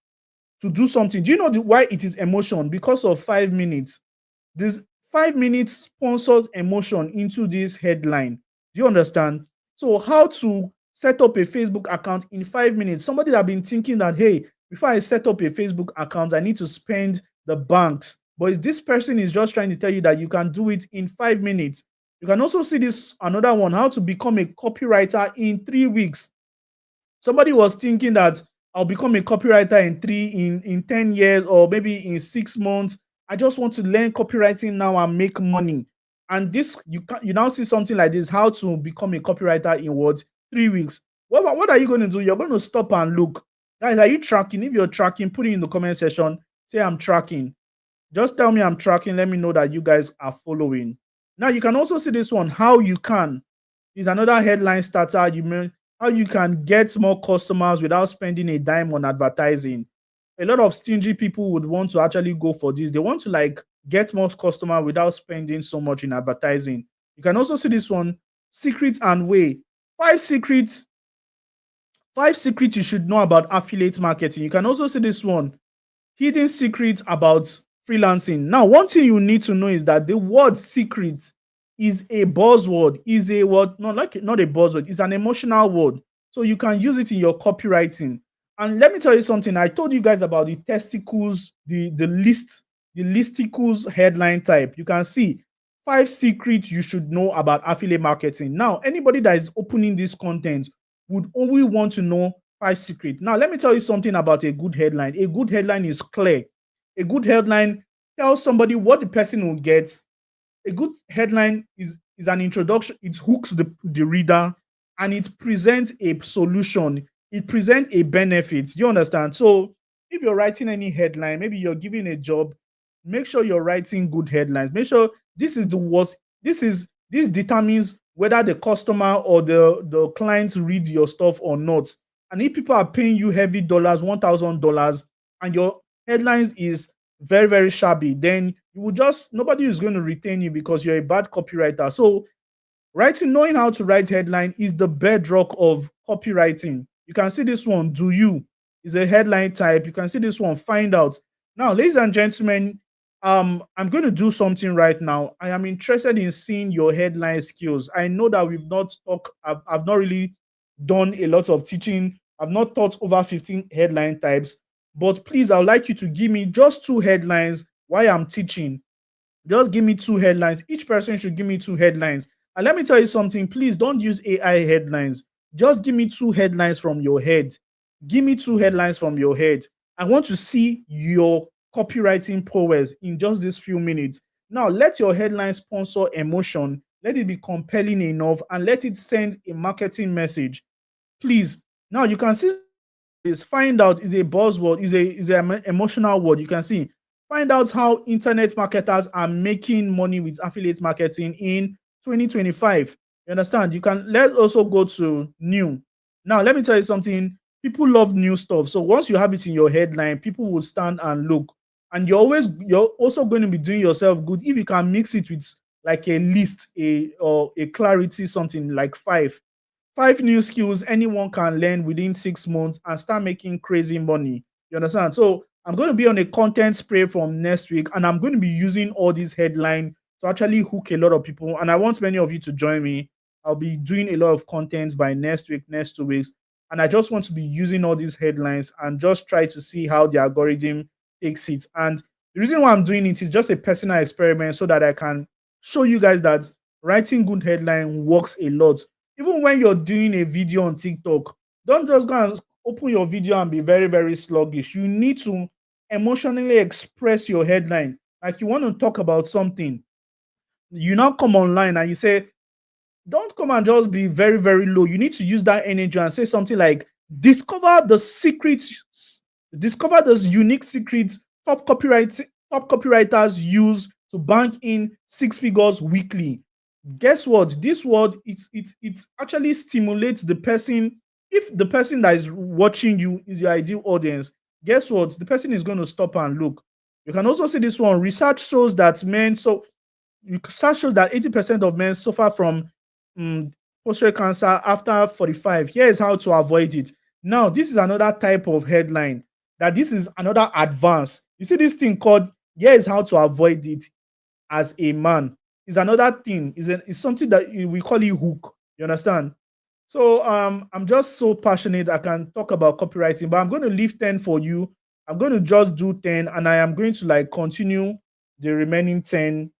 to do something. Do you know why it is emotion? Because of 5 minutes. This 5 minutes sponsors emotion into this headline. Do you understand? So, how to set up a Facebook account in 5 minutes? Somebody that been thinking that, hey, before I set up a Facebook account, I need to spend the banks. But this person is just trying to tell you that you can do it in 5 minutes. You can also see this another one, how to become a copywriter in 3 weeks. Somebody was thinking that I'll become a copywriter in 10 years or maybe in 6 months. I just want to learn copywriting now and make money. And this you now see something like this: how to become a copywriter in what 3 weeks. What are you going to do? You're going to stop and look. Guys, are you tracking? If you're tracking, put it in the comment section. Say I'm tracking. Just tell me I'm tracking. Let me know that you guys are following. Now you can also see this one. How you can is another headline starter. How you can get more customers without spending a dime on advertising. A lot of stingy people would want to actually go for this. They want to like get more customer without spending so much in advertising. You can also see this one, secret and way. 5 secrets you should know about affiliate marketing. You can also see this one, hidden secrets about freelancing. Now, one thing you need to know is that the word secret is a buzzword, is a word, not a buzzword, it's an emotional word. So you can use it in your copywriting. And let me tell you something. I told you guys about the testicles, the listicles headline type. You can see 5 secrets you should know about affiliate marketing. Now, anybody that is opening this content would only want to know 5 secrets. Now, let me tell you something about a good headline. A good headline is clear. A good headline tells somebody what the person will get. A good headline is an introduction. It hooks the reader and it presents a solution. It presents a benefit. Do you understand? So if you're writing any headline, maybe you're giving a job, make sure you're writing good headlines. Make sure this determines whether the customer or the clients read your stuff or not. And if people are paying you heavy dollars, $1,000, and your headlines is very, very shabby, then you will just nobody is going to retain you because you're a bad copywriter. So knowing how to write headline is the bedrock of copywriting. You can see this one, do you, is a headline type. You can see this one, find out. Now, ladies and gentlemen, I'm going to do something right now. I am interested in seeing your headline skills. I know that we've not talked, I've not really done a lot of teaching. I've not taught over 15 headline types, but please, I would like you to give me just two headlines while I'm teaching. Just give me two headlines. Each person should give me two headlines. And let me tell you something, please don't use AI headlines. Just give me two headlines from your head. Give me two headlines from your head. I want to see your copywriting prowess in just these few minutes. Now, let your headline sponsor emotion. Let it be compelling enough and let it send a marketing message. Please. Now, you can see this find out is a buzzword, is an emotional word. You can see find out how internet marketers are making money with affiliate marketing in 2025. You understand? You can let's also go to new. Now, let me tell you something. People love new stuff. So once you have it in your headline, people will stand and look. And you're also going to be doing yourself good if you can mix it with like a list, or a clarity, something like five new skills anyone can learn within 6 months and start making crazy money. You understand? So I'm going to be on a content spray from next week, and I'm going to be using all these headlines to actually hook a lot of people. And I want many of you to join me. I'll be doing a lot of content by next week, next 2 weeks. And I just want to be using all these headlines and just try to see how the algorithm takes it. And the reason why I'm doing it is just a personal experiment so that I can show you guys that writing good headline works a lot. Even when you're doing a video on TikTok, don't just go and open your video and be very, very sluggish. You need to emotionally express your headline. Like you want to talk about something. You now come online and you say, don't come and just be very, very low. You need to use that energy and say something like, discover the secrets, discover those unique secrets top copywriters use to bank in 6 figures weekly. Guess what? This word it actually stimulates the person. If the person that is watching you is your ideal audience, guess what? The person is going to stop and look. You can also see this one. Research shows that 80% of men suffer from um, prostate cancer after 45. Here is how to avoid it. Now, this is another type of headline. That this is another advance. You see this thing called here is how to avoid it as a man is another thing. Is something that we call it hook. You understand? So I'm just so passionate. I can talk about copywriting, but I'm going to leave 10 for you. I'm going to just do 10, and I am going to like continue the remaining 10.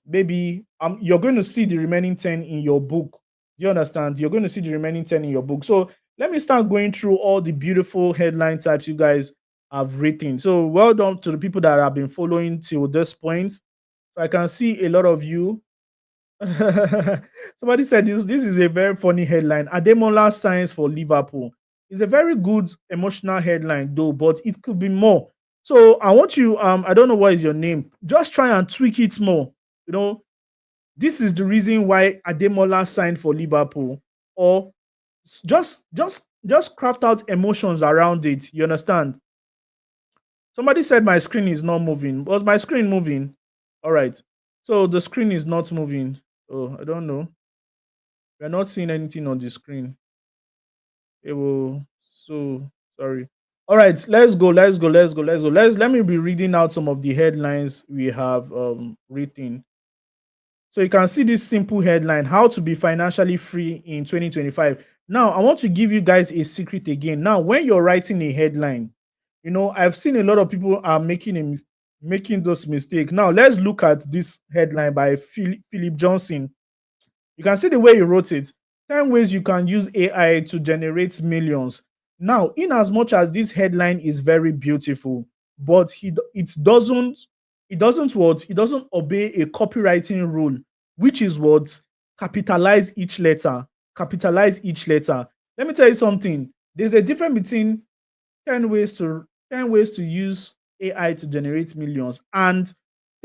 Maybe you're going to see the remaining 10 in your book. You understand? You're going to see the remaining 10 in your book. So let me start going through all the beautiful headline types you guys have written. So well done to the people that have been following till this point. So I can see a lot of you. Somebody said this is a very funny headline. Ademola signs for Liverpool. It's a very good emotional headline though, but it could be more. So I want you, I don't know what is your name. Just try and tweak it more. You know, this is the reason why Ademola signed for Liverpool. Or just craft out emotions around it. You understand? Somebody said my screen is not moving. Was my screen moving? All right. So the screen is not moving. Oh, I don't know. We're not seeing anything on the screen. It will. So sorry. All right, let's go. Let me be reading out some of the headlines we have written. So you can see this simple headline: How to be financially free in 2025. Now, I want to give you guys a secret again. Now, when you're writing a headline, I've seen a lot of people are making those mistakes. Now, let's look at this headline by Philip Johnson. You can see the way he wrote it. 10 ways you can use AI to generate millions. Now, in as much as this headline is very beautiful, but it doesn't obey a copywriting rule, which is what capitalize each letter. Capitalize each letter. Let me tell you something. There's a difference between 10 ways to use AI to generate millions and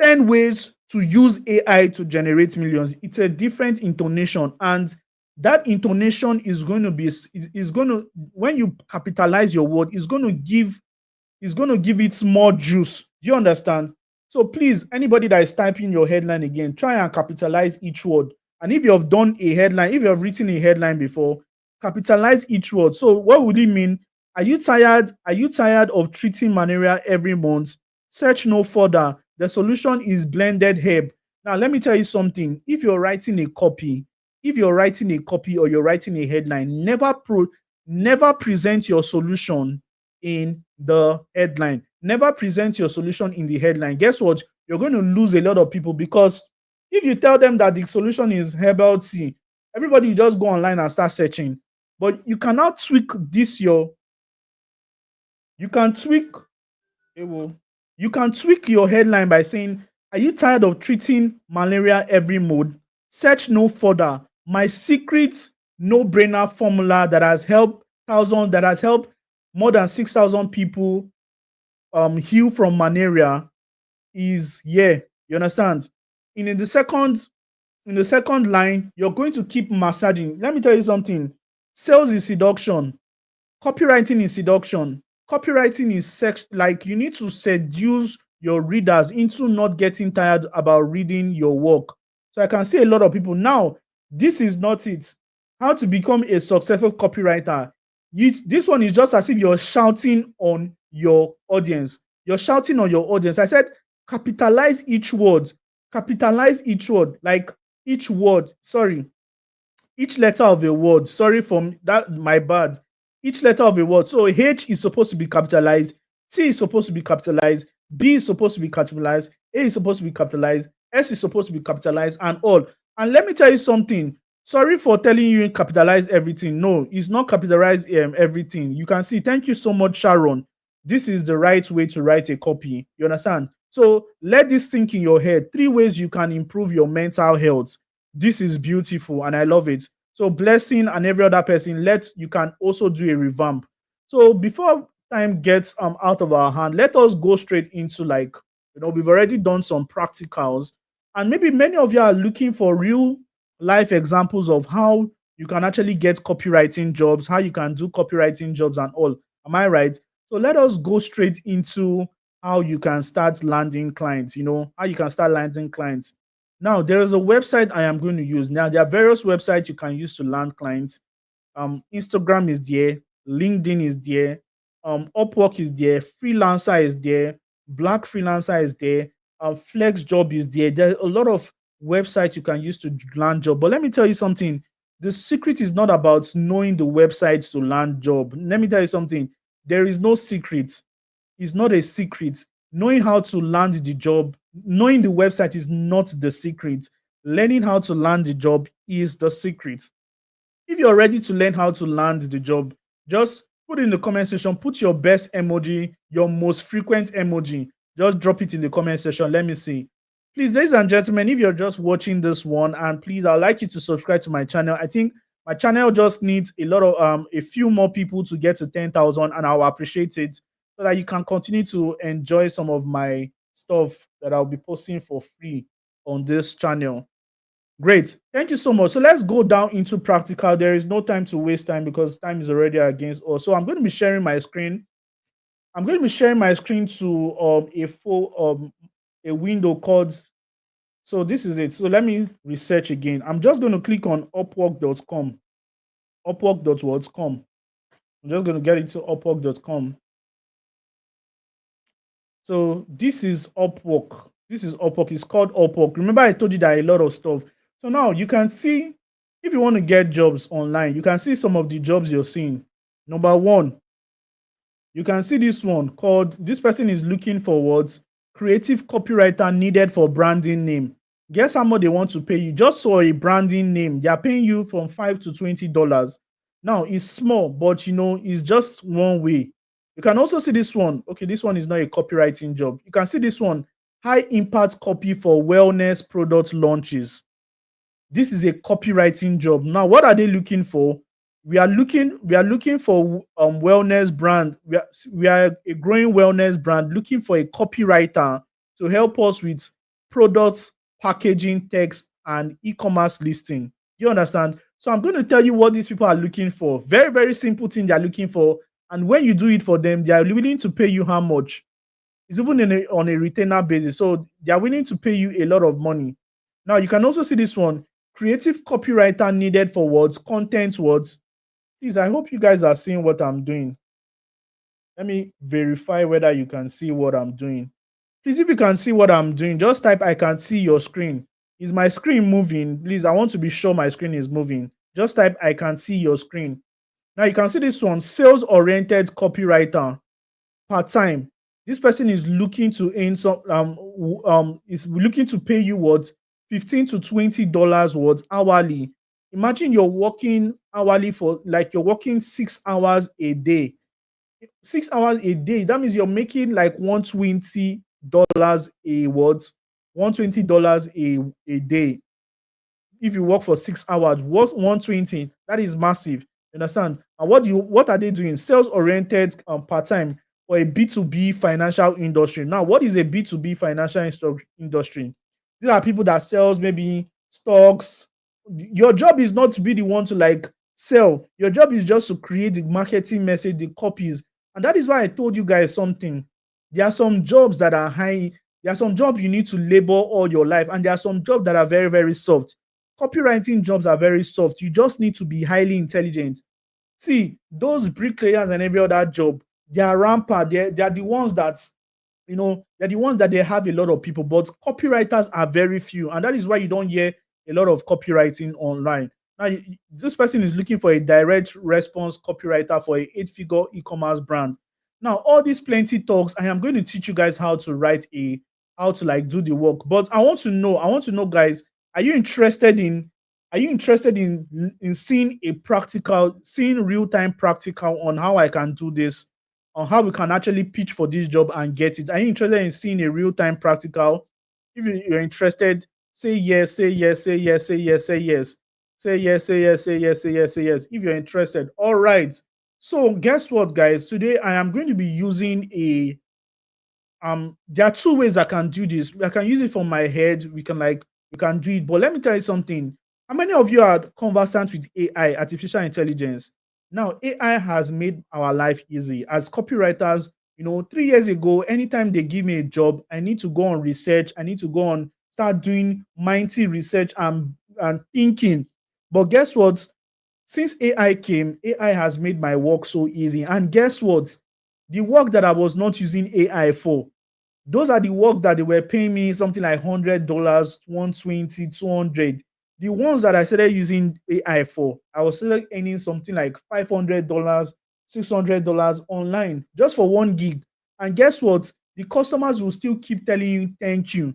10 ways to use AI to generate millions. It's a different intonation, and that intonation is going to be is going to, when you capitalize your word, is going to give it more juice. Do you understand? So please, anybody that is typing your headline again, try and capitalize each word. And if you have done a headline, if you have written a headline before, capitalize each word. So what would it mean? Are you tired? Are you tired of treating malaria every month? Search no further. The solution is blended herb. Now, let me tell you something. If you're writing a copy or you're writing a headline, never present your solution in the headline. Never present your solution in the headline. Guess what? You're going to lose a lot of people, because if you tell them that the solution is herbal tea, everybody will just go online and start searching. But you cannot tweak this your you can tweak it will you can tweak your headline by saying, are you tired of treating malaria every month? Search no further. My secret no-brainer formula that has helped more than 6,000 people heal from malaria is here. You understand? In the second line, you're going to keep massaging. Let me tell you something. Sales is seduction. Copywriting is seduction. Copywriting is sex. Like, you need to seduce your readers into not getting tired about reading your work. So I can see a lot of people now. This is not it. How to become a successful copywriter. This one is just as if you're shouting on your audience. You're shouting on your audience. I said, capitalize each word. Capitalize each word. Like each word. Sorry, each letter of a word. Sorry for that, my bad. Each letter of a word. So H is supposed to be capitalized, T is supposed to be capitalized, B is supposed to be capitalized, A is supposed to be capitalized, S is supposed to be capitalized, and all. And let me tell you something. Sorry for telling you capitalize everything. No, it's not capitalize everything. You can see. Thank you so much, Sharon. This is the right way to write a copy. You understand? So let this sink in your head. 3 ways you can improve your mental health. This is beautiful and I love it. So Blessing and every other person, you can also do a revamp. So before time gets out of our hand, let us go straight into, like, we've already done some practicals, and maybe many of you are looking for real life examples of how you can actually get copywriting jobs, how you can do copywriting jobs and all. Am I right? So let us go straight into how you can start landing clients, how you can start landing clients. Now, there is a website I am going to use. Now, there are various websites you can use to land clients. Instagram is there, LinkedIn is there, Upwork is there, Freelancer is there, Black Freelancer is there, Flex Job is there. There are a lot of websites you can use to land job. But let me tell you something. The secret is not about knowing the websites to land job. Let me tell you something. There is no secret. It's not a secret. Knowing how to land the job, knowing the website is not the secret. Learning how to land the job is the secret. If you're ready to learn how to land the job, just put in the comment section, put your best emoji, your most frequent emoji. Just drop it in the comment section. Let me see. Please, ladies and gentlemen, if you're just watching this one, and please, I'd like you to subscribe to my channel. I think my channel just needs a few more people to get to 10,000, and I'll appreciate it, so that you can continue to enjoy some of my stuff that I'll be posting for free on this channel. Great. Thank you so much. So let's go down into practical. There is no time to waste time because time is already against us. So I'm going to be sharing my screen. I'm going to be sharing my screen to a window called. So this is it. So let me research again. I'm just going to click on upwork.com. Upwork.com. I'm just going to get into upwork.com. So this is Upwork. This is Upwork. It's called Upwork. Remember, I told you that a lot of stuff. So now you can see, if you want to get jobs online, you can see some of the jobs you're seeing. Number one, you can see this one called, this person is looking for what? Creative copywriter needed for branding name. Guess how much they want to pay you just for a branding name? They are paying you from $5 to $20. Now it's small, but it's just one way. You can also see this one. Okay, this one is not a copywriting job. You can see this one, high impact copy for wellness product launches. This is a copywriting job. Now, what are they looking for? We are looking for wellness brand. We are a growing wellness brand looking for a copywriter to help us with products, packaging, text, and e-commerce listing. You understand? So I'm going to tell you what these people are looking for. Very, very simple thing they're looking for. And when you do it for them, they are willing to pay you how much? It's even on a retainer basis. So they are willing to pay you a lot of money. Now you can also see this one, creative copywriter needed for words, content words. Please, I hope you guys are seeing what I'm doing. Let me verify whether you can see what I'm doing. Please, if you can see what I'm doing, just type I can see your screen. Is my screen moving? Please, I want to be sure my screen is moving. Just type I can see your screen. Now you can see this one, sales oriented copywriter, part time. This person is looking to earn some is looking to pay you what, $15 to $20 what hourly. Imagine you're working hourly for, like, you're working 6 hours a day. 6 hours a day. That means you're making like $120 a what? $120 a day. If you work for 6 hours, what 120? That is massive. You understand? And what are they doing? Sales oriented part-time for a B2B financial industry. Now, what is a B2B financial industry? These are people that sells maybe stocks. Your job is not to be the one to like sell. Your job is just to create the marketing message, the copies. And that is why I told you guys something. There are some jobs that are high. There are some jobs you need to labor all your life, and there are some jobs that are very, very soft. Copywriting jobs are very soft. You just need to be highly intelligent. See, those bricklayers and every other job, they are rampant. They are the ones that, they're the ones that they have a lot of people, but copywriters are very few. And that is why you don't hear a lot of copywriting online. Now, this person is looking for a direct response copywriter for a 8-figure e-commerce brand. Now, all these plenty talks, I am going to teach you guys how to like do the work. But I want to know, guys, are you interested in seeing seeing real-time practical on how I can do this, on how we can actually pitch for this job and get it? Are you interested in seeing a real-time practical? If you're interested, say yes, say yes, say yes, say yes, say yes. Say yes, say yes, say yes, say yes, say yes. If you're interested. All right. So guess what, guys? Today I am going to be using a there are two ways I can do this. I can use it from my head. We can do it. But let me tell you something. How many of you are conversant with AI, artificial intelligence? Now, AI has made our life easy. As copywriters, 3 years ago, anytime they give me a job, I need to go on research. I need to go on, start doing mighty research and thinking. But guess what? Since AI came, AI has made my work so easy. And guess what? The work that I was not using AI for, those are the work that they were paying me something like $100, 120, 200. The ones that I started using AI for, I was still earning something like $500, $600 online just for 1 gig. And guess what? The customers will still keep telling you thank you.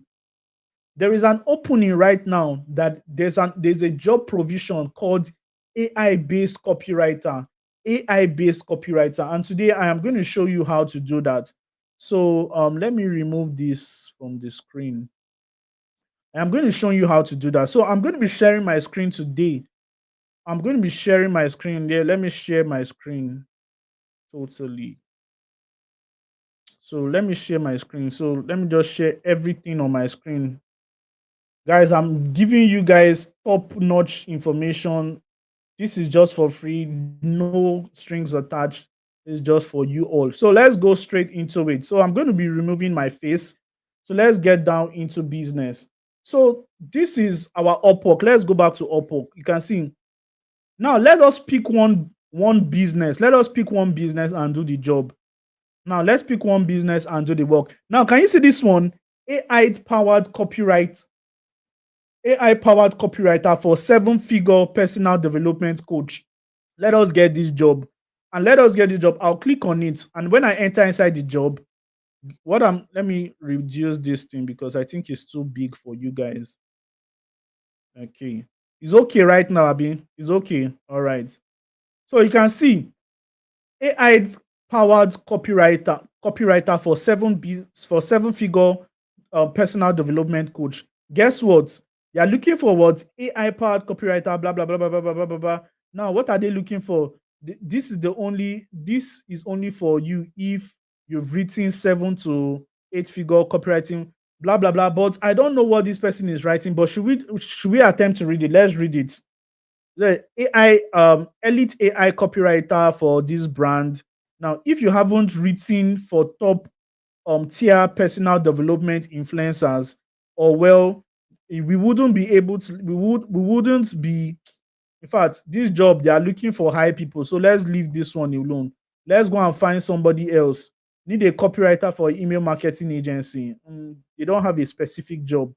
There is an opening right now that there's a job provision called AI-based copywriter. AI-based copywriter. And today I am going to show you how to do that. So let me remove this from the screen. I'm going to show you how to do that. So I'm going to be sharing my screen today. I'm going to be sharing my screen there. Let me share my screen totally. So let me share my screen. So let me just share everything on my screen. Guys, I'm giving you guys top-notch information. This is just for free, no strings attached. It's just for you all. So let's go straight into it. So I'm going to be removing my face. So let's get down into business. So this is our Upwork. Let's go back to Upwork. You can see. Now let us pick one business. Let us pick one business and do the job. Now let's pick one business and do the work. Now, can you see this one? AI-powered copyright. AI-powered copywriter for 7-figure personal development coach. Let us get this job. And let us get the job. I'll click on it. And when I enter inside the job, let me reduce this thing because I think it's too big for you guys. Okay. It's okay right now, Abi. It's okay. All right. So you can see AI powered copywriter for 7-figure personal development coach. Guess what? They are looking for what? AI powered copywriter, blah blah blah blah blah blah blah blah. Now, what are they looking for? This is only for you if you've written 7 to 8-figure copywriting, blah blah blah. But I don't know what this person is writing. But should we attempt to read it? Let's read it. The AI, elite AI copywriter for this brand. Now, if you haven't written for top tier personal development influencers, or well, we wouldn't be able to. We wouldn't be. In fact, this job they are looking for high people. So let's leave this one alone. Let's go and find somebody else. Need a copywriter for email marketing agency. You don't have a specific job.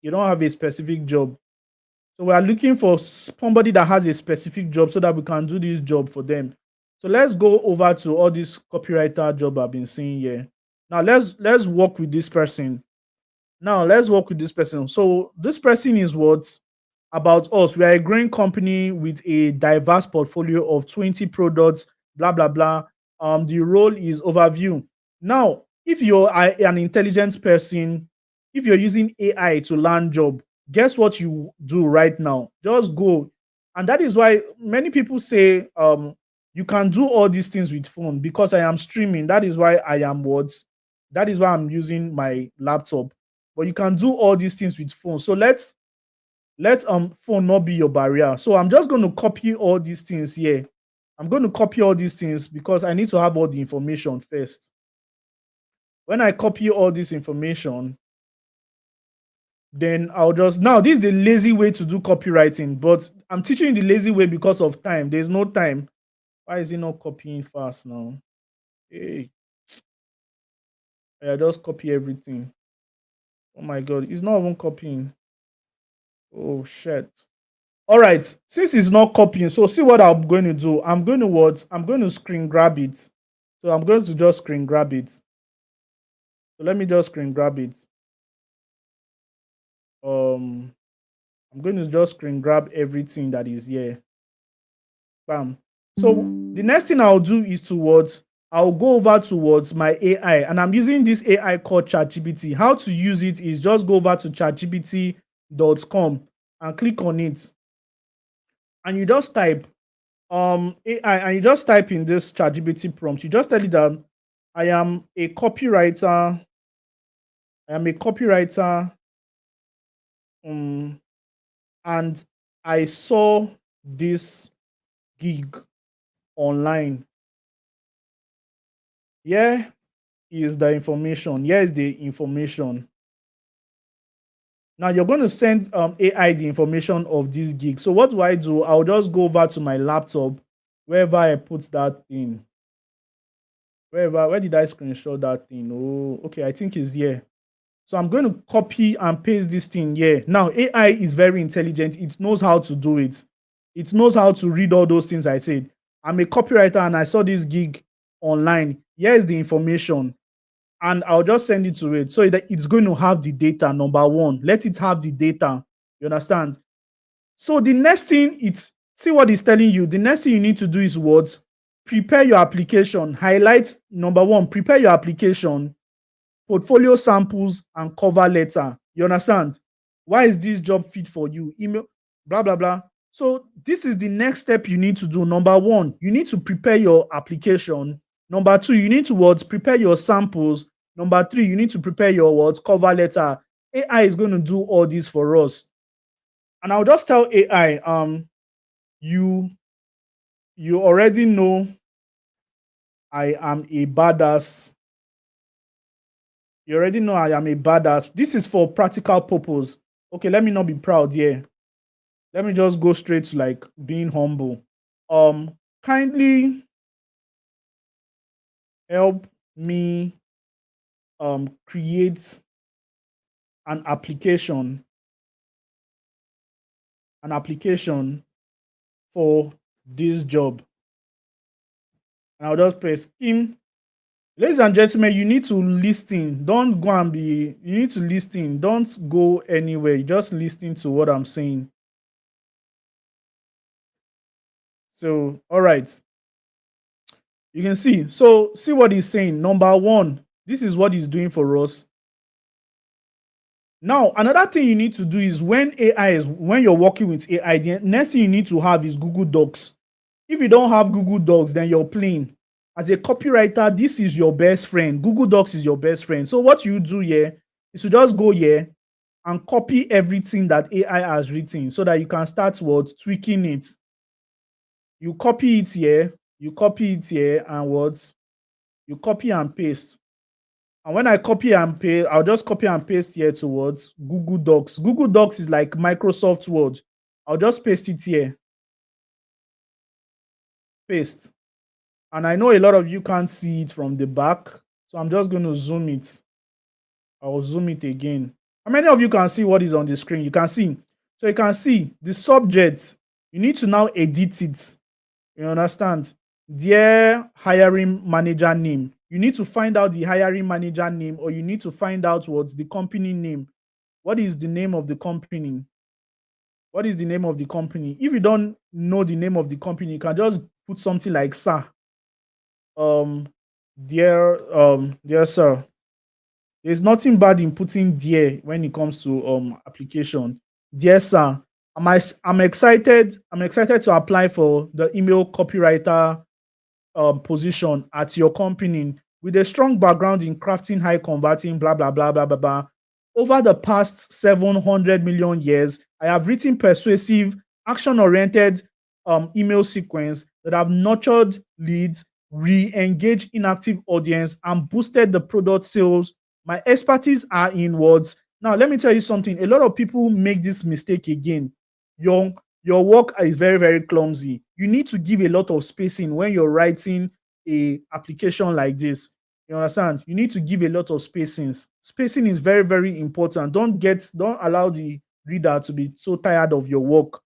You don't have a specific job. So we are looking for somebody that has a specific job so that we can do this job for them. So let's go over to all this copywriter job I've been seeing here. Now let's work with this person. Now let's work with this person. So this person is what about us. We are a growing company with a diverse portfolio of 20 products, blah blah blah. The role is overview. Now, if you're an intelligent person, if you're using AI to land job, guess what you do right now? Just go. And that is why many people say you can do all these things with phone because I am streaming. That is why I am what? That is why I'm using my laptop. But you can do all these things with phone. So let phone not be your barrier. So I'm just going to copy all these things here. I'm going to copy all these things because I need to have all the information first. When I copy all this information, then I'll just now this is the lazy way to do copywriting, but I'm teaching you the lazy way because of time. There's no time. Why is it not copying fast now? Hey, I just copy everything. Oh my god, it's not even copying. Oh shit. All right, since it's not copying, so see what I'm going to do. I'm going to what? I'm going to screen grab it. So I'm going to just screen grab it. So let me just screen grab it. Um, I'm going to just screen grab everything that is here. Bam. So the next thing I'll do is towards I'll go over towards my AI, and I'm using this AI called ChatGPT. How to use it is just go over to chatgpt.com and click on it, and you just type AI, and you just type in this ChatGPT prompt. You just tell it that I am a copywriter. I am a copywriter, um, and I saw this gig online. Here is the information. Here is the information. Now you're going to send AI the information of this gig. So what do? I'll just go over to my laptop, wherever I put that thing. Where did I screenshot that thing? Oh, okay, I think it's here. So I'm going to copy and paste this thing here. Now AI is very intelligent. It knows how to do it. It knows how to read all those things I said. I'm a copywriter and I saw this gig online. Here is the information. And I'll just send it to it so that it's going to have the data. Number one, let it have the data. You understand? So the next thing it's see what it's telling you. The next thing you need to do is what? Prepare your application. Highlight number one, prepare your application, portfolio samples, and cover letter. You understand? Why is this job fit for you? Email, blah, blah, blah. So this is the next step you need to do. Number one, you need to prepare your application. Number two, you need to what? Prepare your samples. Number three, you need to prepare your what? Cover letter. AI is going to do all this for us. And I'll just tell AI, you you already know I am a badass. You already know I am a badass. This is for practical purpose. Okay, let me not be proud here. Let me just go straight to like being humble. Kindly help me create an application for this job. And I'll just press scheme. Ladies and gentlemen, you need to listen. Don't go and be, you need to listen. Don't go anywhere. You just listen to what I'm saying. So, all right. You can see. So, see what he's saying. Number one, this is what he's doing for us. Now, another thing you need to do is when you're working with AI, the next thing you need to have is Google Docs. If you don't have Google Docs, then you're playing. As a copywriter, this is your best friend. Google Docs is your best friend. So what you do here is to just go here and copy everything that AI has written so that you can start what tweaking it. You copy it here, and what you copy and paste. And when I copy and paste, I'll just copy and paste here towards Google Docs. Google Docs is like Microsoft Word. I'll just paste it here, paste. And I know a lot of you can't see it from the back, so I'm just going to zoom it. I'll zoom it again. How many of you can see what is on the screen? You can see. So you can see the subject. You need to now edit it. You understand? Dear hiring manager name. You need to find out the hiring manager name, or you need to find out what's the company name. What is the name of the company? What is the name of the company? If you don't know the name of the company, you can just put something like sir. Um, dear sir. There's nothing bad in putting dear when it comes to application. Dear sir, I'm excited. I'm excited to apply for the email copywriter position at your company with a strong background in crafting high converting, blah, blah, blah, blah, blah, blah. Over the past 700 million years, I have written persuasive, action oriented email sequence that have nurtured leads, re engaged inactive audience, and boosted the product sales. My expertise are in words. Now, let me tell you something. A lot of people make this mistake again. Your work is very, very clumsy. You need to give a lot of spacing when you're writing a application like this. You understand? You need to give a lot of spacing. Spacing is very, very important. Don't allow the reader to be so tired of your work.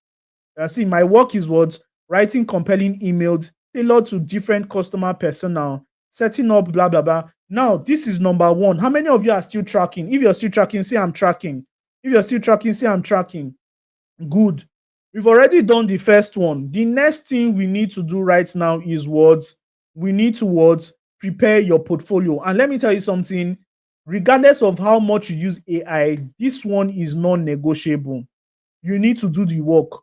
See, my work is what writing compelling emails tailored to different customer personnel, setting up blah blah blah. Now, this is number one. How many of you are still tracking? If you're still tracking, say I'm tracking. If you're still tracking, say I'm tracking. Good. We've already done the first one. The next thing we need to do right now is what we need to what prepare your portfolio. And let me tell you something, regardless of how much you use AI, this one is non-negotiable. You need to do the work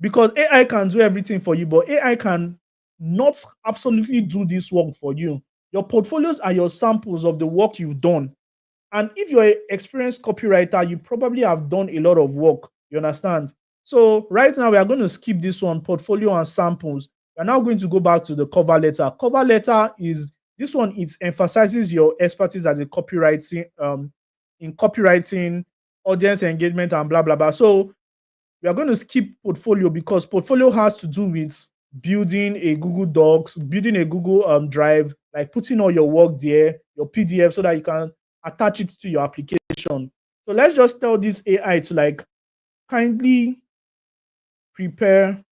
because AI can do everything for you, but AI can not absolutely do this work for you. Your portfolios are your samples of the work you've done. And if you're an experienced copywriter, you probably have done a lot of work. You understand? So right now we are going to skip this one, portfolio and samples. We're now going to go back to the cover letter. Cover letter is this one. It emphasizes your expertise as a copywriting, in copywriting, audience engagement, and blah blah blah. So we are going to skip portfolio because portfolio has to do with building a Google Docs, building a Google Drive, like putting all your work there, your PDF, so that you can attach it to your application. So let's just tell this AI to like kindly prepare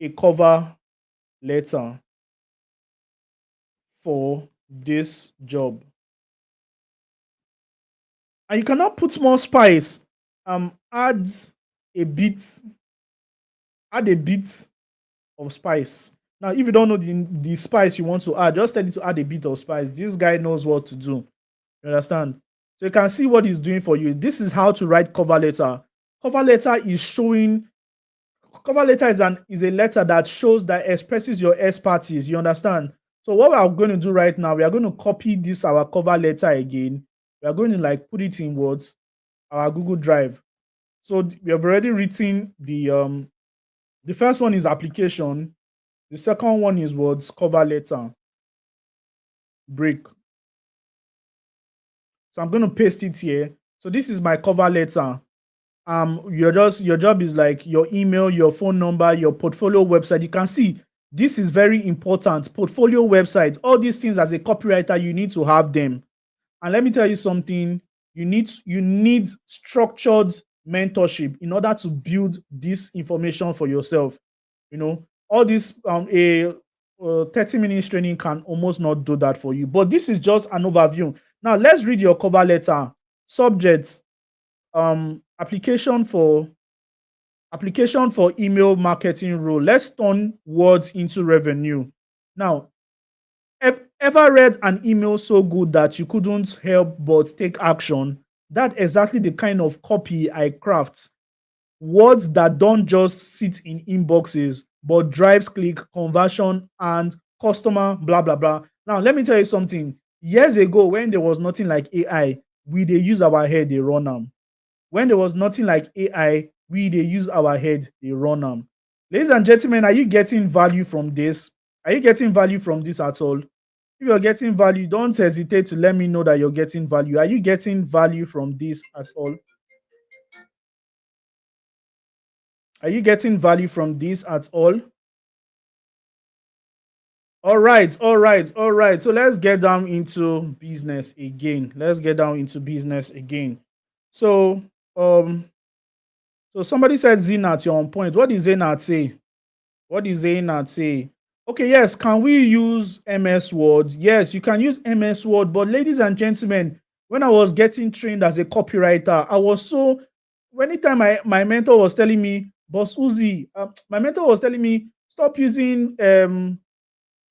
a cover letter for this job. And you cannot put more spice. Add a bit of spice. Now, if you don't know the spice you want to add, just tell it to add a bit of spice. This guy knows what to do. You understand? So you can see what he's doing for you. This is how to write cover letter. Cover letter is showing. Cover letter is a letter that shows, that expresses your expertise. You understand? So what we are going to do right now, we are going to copy this our cover letter again. We are going to like put it in words, our Google Drive. So we have already written the first one is application. The second one is words, cover letter, break. So I'm going to paste it here. So this is my cover letter. Your job is like your email, your phone number, your portfolio website. You can see this is very important. Portfolio website, all these things as a copywriter, you need to have them. And let me tell you something, you need structured mentorship in order to build this information for yourself. You know, all this 30 minutes training can almost not do that for you. But this is just an overview. Now let's read your cover letter. Subjects, application for email marketing role. Let's turn words into revenue. Now, ever read an email so good that you couldn't help but take action? That's exactly the kind of copy I craft. Words that don't just sit in inboxes, but drives click, conversion, and customer, blah, blah, blah. Now, let me tell you something. Years ago, when there was nothing like AI, we they use our head, they run them. When there was nothing like AI, we they use our head, they run them. Ladies and gentlemen, are you getting value from this? Are you getting value from this at all? If you're getting value, don't hesitate to let me know that you're getting value. Are you getting value from this at all? Are you getting value from this at all? All right, all right, all right. So let's get down into business again. Let's get down into business again. So, um, so somebody said Zenat, you're on point. What did Zenat say? What is Zainat say? Okay, yes, can we use MS Word? Yes, you can use MS Word, but ladies and gentlemen, when I was getting trained as a copywriter, I was so anytime my mentor was telling me, Boss Uzi, my mentor was telling me, stop using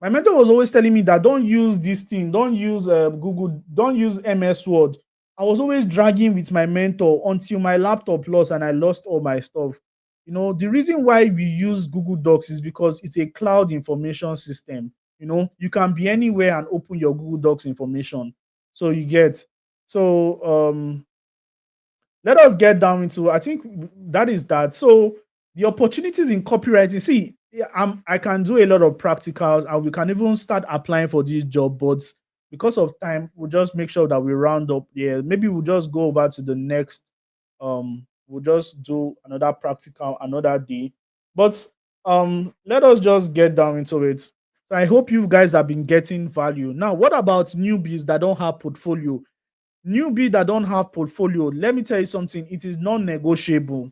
my mentor was always telling me that don't use this thing, don't use Google, don't use MS Word. I was always dragging with my mentor until my laptop lost and I lost all my stuff. The reason why we use Google Docs is because it's a cloud information system. You can be anywhere and open your Google Docs information. So you get so let us get down into I think that is that. So the opportunities in copywriting, see, yeah, I can do a lot of practicals and we can even start applying for this job, but because of time, we'll just make sure that we round up. Yeah, maybe we'll just go over to the next we'll just do another practical another day. But let us just get down into it. So I hope you guys have been getting value. Now, what about newbies that don't have portfolio? Newbie that don't have portfolio, let me tell you something, it is non-negotiable.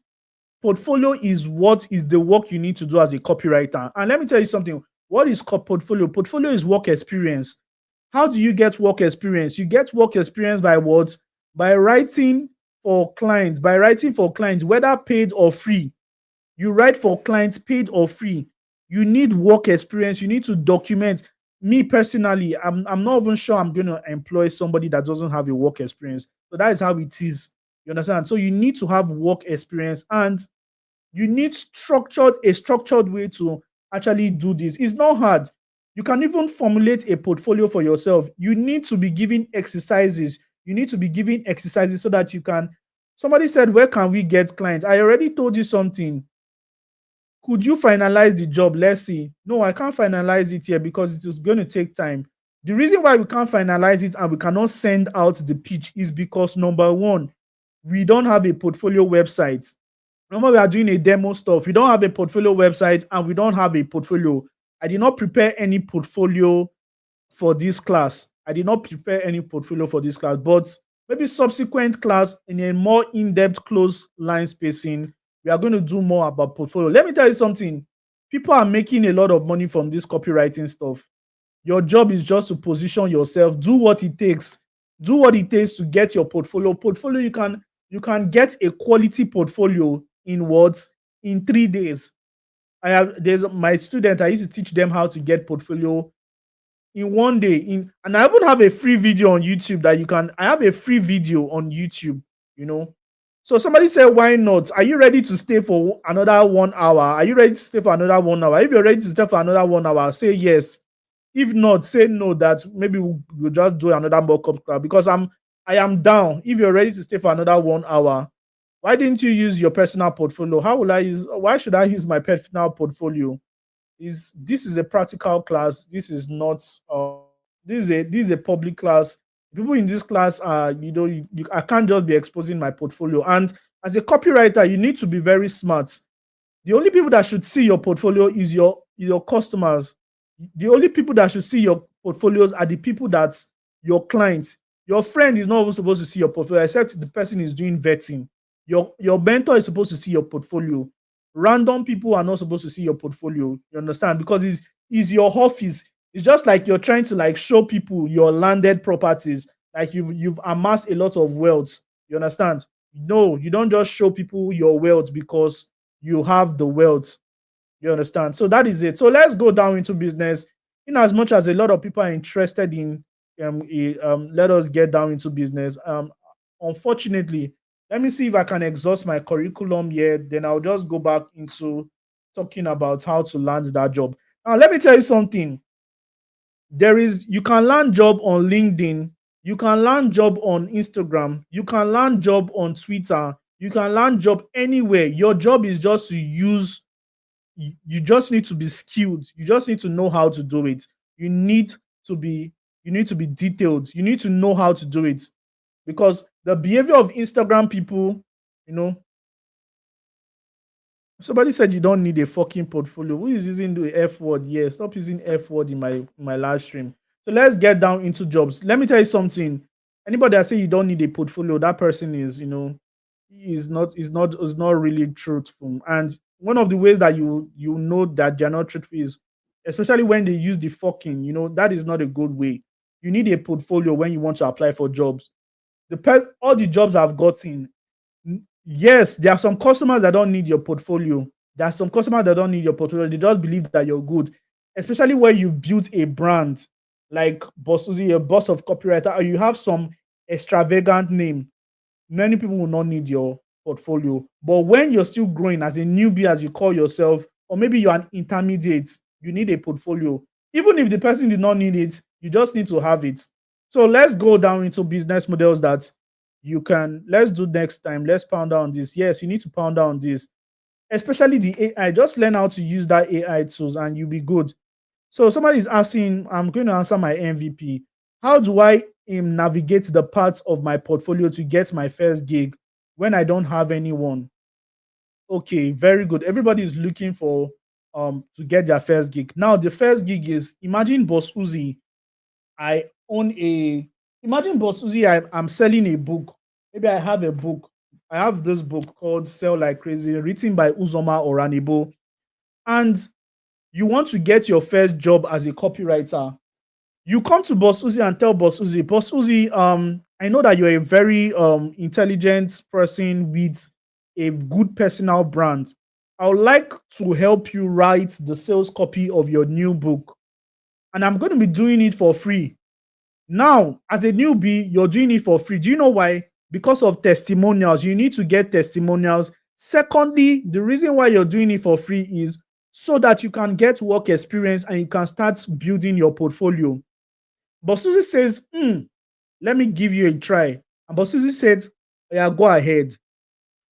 Portfolio is what is the work you need to do as a copywriter. And let me tell you something, what is portfolio? Portfolio is work experience. How do you get work experience? You get work experience by what? By writing for clients, whether paid or free. You write for clients, paid or free. You need work experience. You need to document. Me personally, I'm not even sure I'm going to employ somebody that doesn't have a work experience. So that is how it is. You understand? So you need to have work experience and you need structured way to actually do this. It's not hard. You can even formulate a portfolio for yourself. You need to be giving exercises. You need to be giving exercises so that you can. Somebody said, where can we get clients? I already told you something. Could you finalize the job? Let's see. No, I can't finalize it here because it is going to take time. The reason why we can't finalize it and we cannot send out the pitch is because number one, we don't have a portfolio website. Remember, we are doing a demo stuff. We don't have a portfolio website and we don't have a portfolio. I did not prepare any portfolio for this class. I did not prepare any portfolio for this class, but maybe subsequent class in a more in-depth close line spacing, we are going to do more about portfolio. Let me tell you something. People are making a lot of money from this copywriting stuff. Your job is just to position yourself, do what it takes. Do what it takes to get your portfolio. Portfolio, you can get a quality portfolio in words in 3 days. There's my student, I used to teach them how to get portfolio in one day. And I even have a free video on YouTube that I have a free video on YouTube, you know. So somebody said, why not? Are you ready to stay for another 1 hour? Are you ready to stay for another 1 hour? If you're ready to stay for another 1 hour, say yes. If not, say no, that maybe we'll just do another mock up class because I am down. If you're ready to stay for another 1 hour, why didn't you use your personal portfolio? Why should I use my personal portfolio? This is a practical class. This is not this is a public class. People in this class are, I can't just be exposing my portfolio. And as a copywriter, you need to be very smart. The only people that should see your portfolio is your customers. The only people that should see your portfolios are the people that your clients. Your friend is not even supposed to see your portfolio except the person is doing vetting. Your mentor is supposed to see your portfolio. Random people are not supposed to see your portfolio. You understand? Because it's your office. It's just like you're trying to like show people your landed properties. Like you've amassed a lot of wealth. You understand? No, you don't just show people your wealth because you have the wealth. You understand? So that is it. So let's go down into business. In as much as a lot of people are interested in let us get down into business. Unfortunately, let me see if I can exhaust my curriculum here. Then I'll just go back into talking about how to land that job. Now, let me tell you something. You can land job on LinkedIn. You can land job on Instagram. You can land job on Twitter. You can land job anywhere. Your job is just to use. You just need to be skilled. You just need to know how to do it. You need to be. You need to be detailed. You need to know how to do it because the behavior of Instagram people, you know, somebody said you don't need a fucking portfolio. Who is using the F word? Yeah, stop using F word in my live stream. So let's get down into jobs. Let me tell you something. Anybody that say you don't need a portfolio, that person is, is not really truthful. And one of the ways that you know that they're not truthful is especially when they use the fucking, that is not a good way. You need a portfolio when you want to apply for jobs. All the jobs I've gotten, yes, there are some customers that don't need your portfolio. There are some customers that don't need your portfolio. They just believe that you're good, especially when you've built a brand like Boss Uzi, a boss of copywriter, or you have some extravagant name. Many people will not need your portfolio. But when you're still growing as a newbie, as you call yourself, or maybe you're an intermediate, you need a portfolio. Even if the person did not need it, you just need to have it. So let's go down into business models that let's do next time. Let's pound down this. Yes, you need to pound down this, especially the AI. Just learn how to use that AI tools and you'll be good. So somebody is asking, I'm going to answer my MVP. How do I navigate the parts of my portfolio to get my first gig when I don't have anyone? Okay, very good. Everybody is looking for to get their first gig. Now the first gig is, imagine Boss Uzi. I own a Imagine Boss Uzi, I'm selling a book. Maybe I have a book. I have this book called Sell Like Crazy, written by Uzoma Oranebo. And you want to get your first job as a copywriter. You come to Boss Uzi and tell Boss Uzi, I know that you're a very intelligent person with a good personal brand. I would like to help you write the sales copy of your new book. And I'm going to be doing it for free. Now, as a newbie, you're doing it for free. Do you know why? Because of testimonials. You need to get testimonials. Secondly, the reason why you're doing it for free is so that you can get work experience and you can start building your portfolio. But Susie says, let me give you a try. And But Susie said, yeah, go ahead.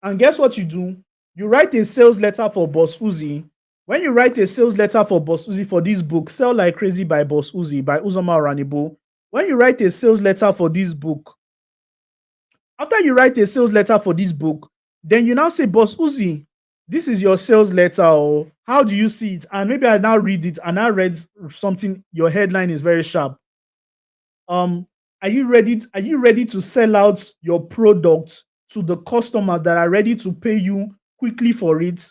And guess what you do? You write a sales letter for Boss Uzi. When you write a sales letter for Boss Uzi for this book, Sell Like Crazy by Boss Uzi, by Uzoma Oranebo, when you write a sales letter for this book, after you write a sales letter for this book, then you now say, Boss Uzi, this is your sales letter, or how do you see it? And maybe I now read it and I read something, your headline is very sharp. Are you ready to sell out your product to the customers that are ready to pay you quickly for it?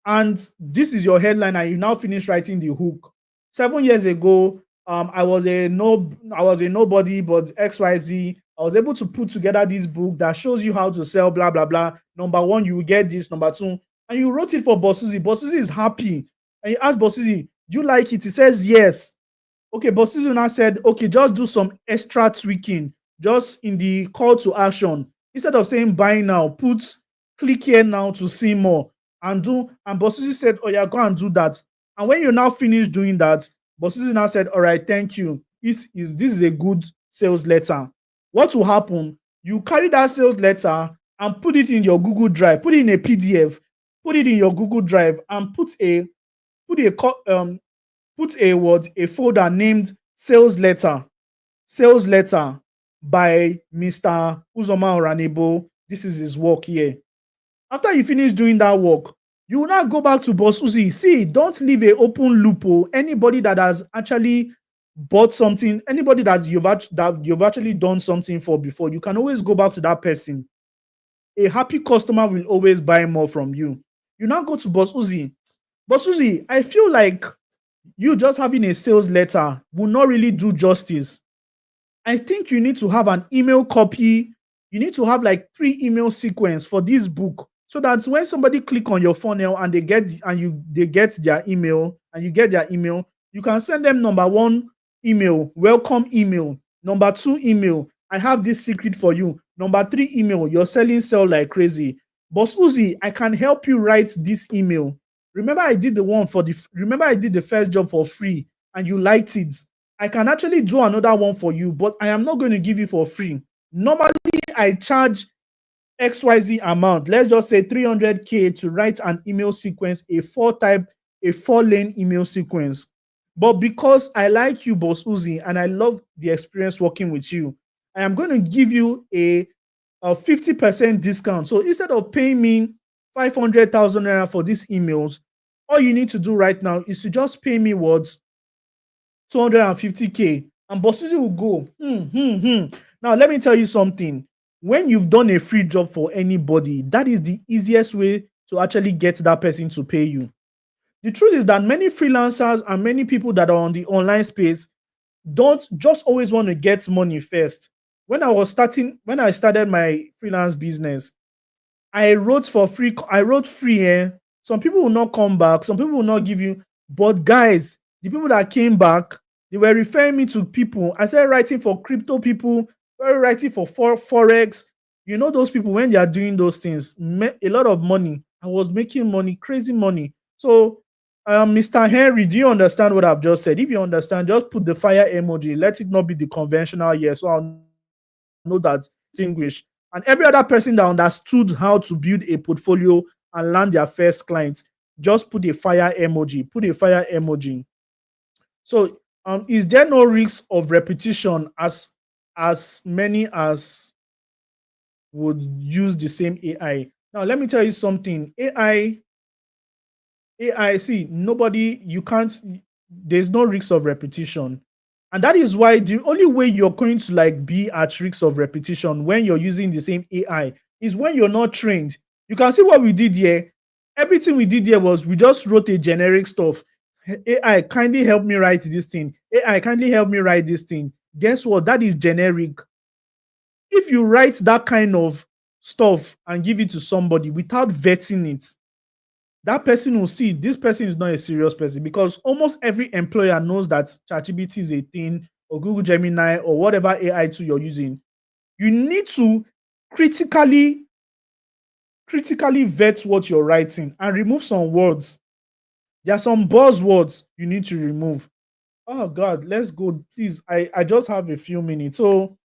And this is your headline, and you now finish writing the hook. 7 years ago, I was a nobody, but XYZ. I was able to put together this book that shows you how to sell, blah blah blah. Number one, you will get this. Number two, and you wrote it for Boss Uzi. Boss Uzi is happy, and you ask Boss Uzi, "Do you like it?" He says yes. Okay, Boss Uzi now said, "Okay, just do some extra tweaking, just in the call to action. Instead of saying buy now, put click here now to see more." And Boss Uzi said, "Oh yeah, go and do that." And when you now finish doing that, Boss Uzi now said, "All right, thank you. This is a good sales letter." What will happen? You carry that sales letter and put it in your Google Drive, put it in a PDF, put it in your Google Drive, and put a word, a folder named sales letter by Mr. Uzoma Oranebo. This is his work here. After you finish doing that work, you will now go back to Boss Uzi. See, don't leave an open loophole. Anybody that has actually bought something, anybody that you've actually done something for before, you can always go back to that person. A happy customer will always buy more from you. You now go to Boss Uzi. Boss Uzi, I feel like you just having a sales letter will not really do justice. I think you need to have an email copy. You need to have like 3 email sequence for this book, so that when somebody click on your funnel and they get their email, and you get their email, you can send them number 1 email, welcome email. Number 2 email, I have this secret for you. Number 3 email, you're selling Sell Like Crazy. Boss Uzi, I can help you write this email. Remember I did the first job for free and you liked it. I can actually do another one for you, but I am not going to give you for free. Normally, I charge XYZ amount. Let's just say 300K to write an email sequence, a 4 lane email sequence. But because I like you, Boss Uzi, and I love the experience working with you, I am going to give you a 50% discount. So instead of paying me 500,000 naira for these emails, all you need to do right now is to just pay me what 250K, and bosses will go. Now, let me tell you something. When you've done a free job for anybody, that is the easiest way to actually get that person to pay you. The truth is that many freelancers and many people that are on the online space don't just always want to get money first. When I started my freelance business, I wrote for free. I wrote free. Some people will not come back. Some people will not give you. But guys, the people that came back, they were referring me to people. I started writing for crypto people, started writing for forex. You know those people when they are doing those things, a lot of money. I was making money, crazy money. So, Mr. Henry, do you understand what I've just said? If you understand, just put the fire emoji. Let it not be the conventional yes. So I'll know that it's English. And every other person that understood how to build a portfolio and land their first clients, just put a fire emoji. Put a fire emoji. So, is there no risk of repetition as many as would use the same AI? Now, let me tell you something. AI, see, nobody, you can't, there's no risk of repetition. And that is why the only way you're going to like be at risk of repetition when you're using the same AI is when you're not trained. You can see what we did here. Everything we did here was we just wrote a generic stuff. AI, kindly help me write this thing. AI, kindly help me write this thing. Guess what? That is generic. If you write that kind of stuff and give it to somebody without vetting it, that person will see this person is not a serious person, because almost every employer knows that ChatGPT is a thing, or Google Gemini, or whatever AI tool you're using. You need to critically vet what you're writing and remove some words. There are some buzzwords you need to remove. Oh God, let's go. Please, I just have a few minutes. So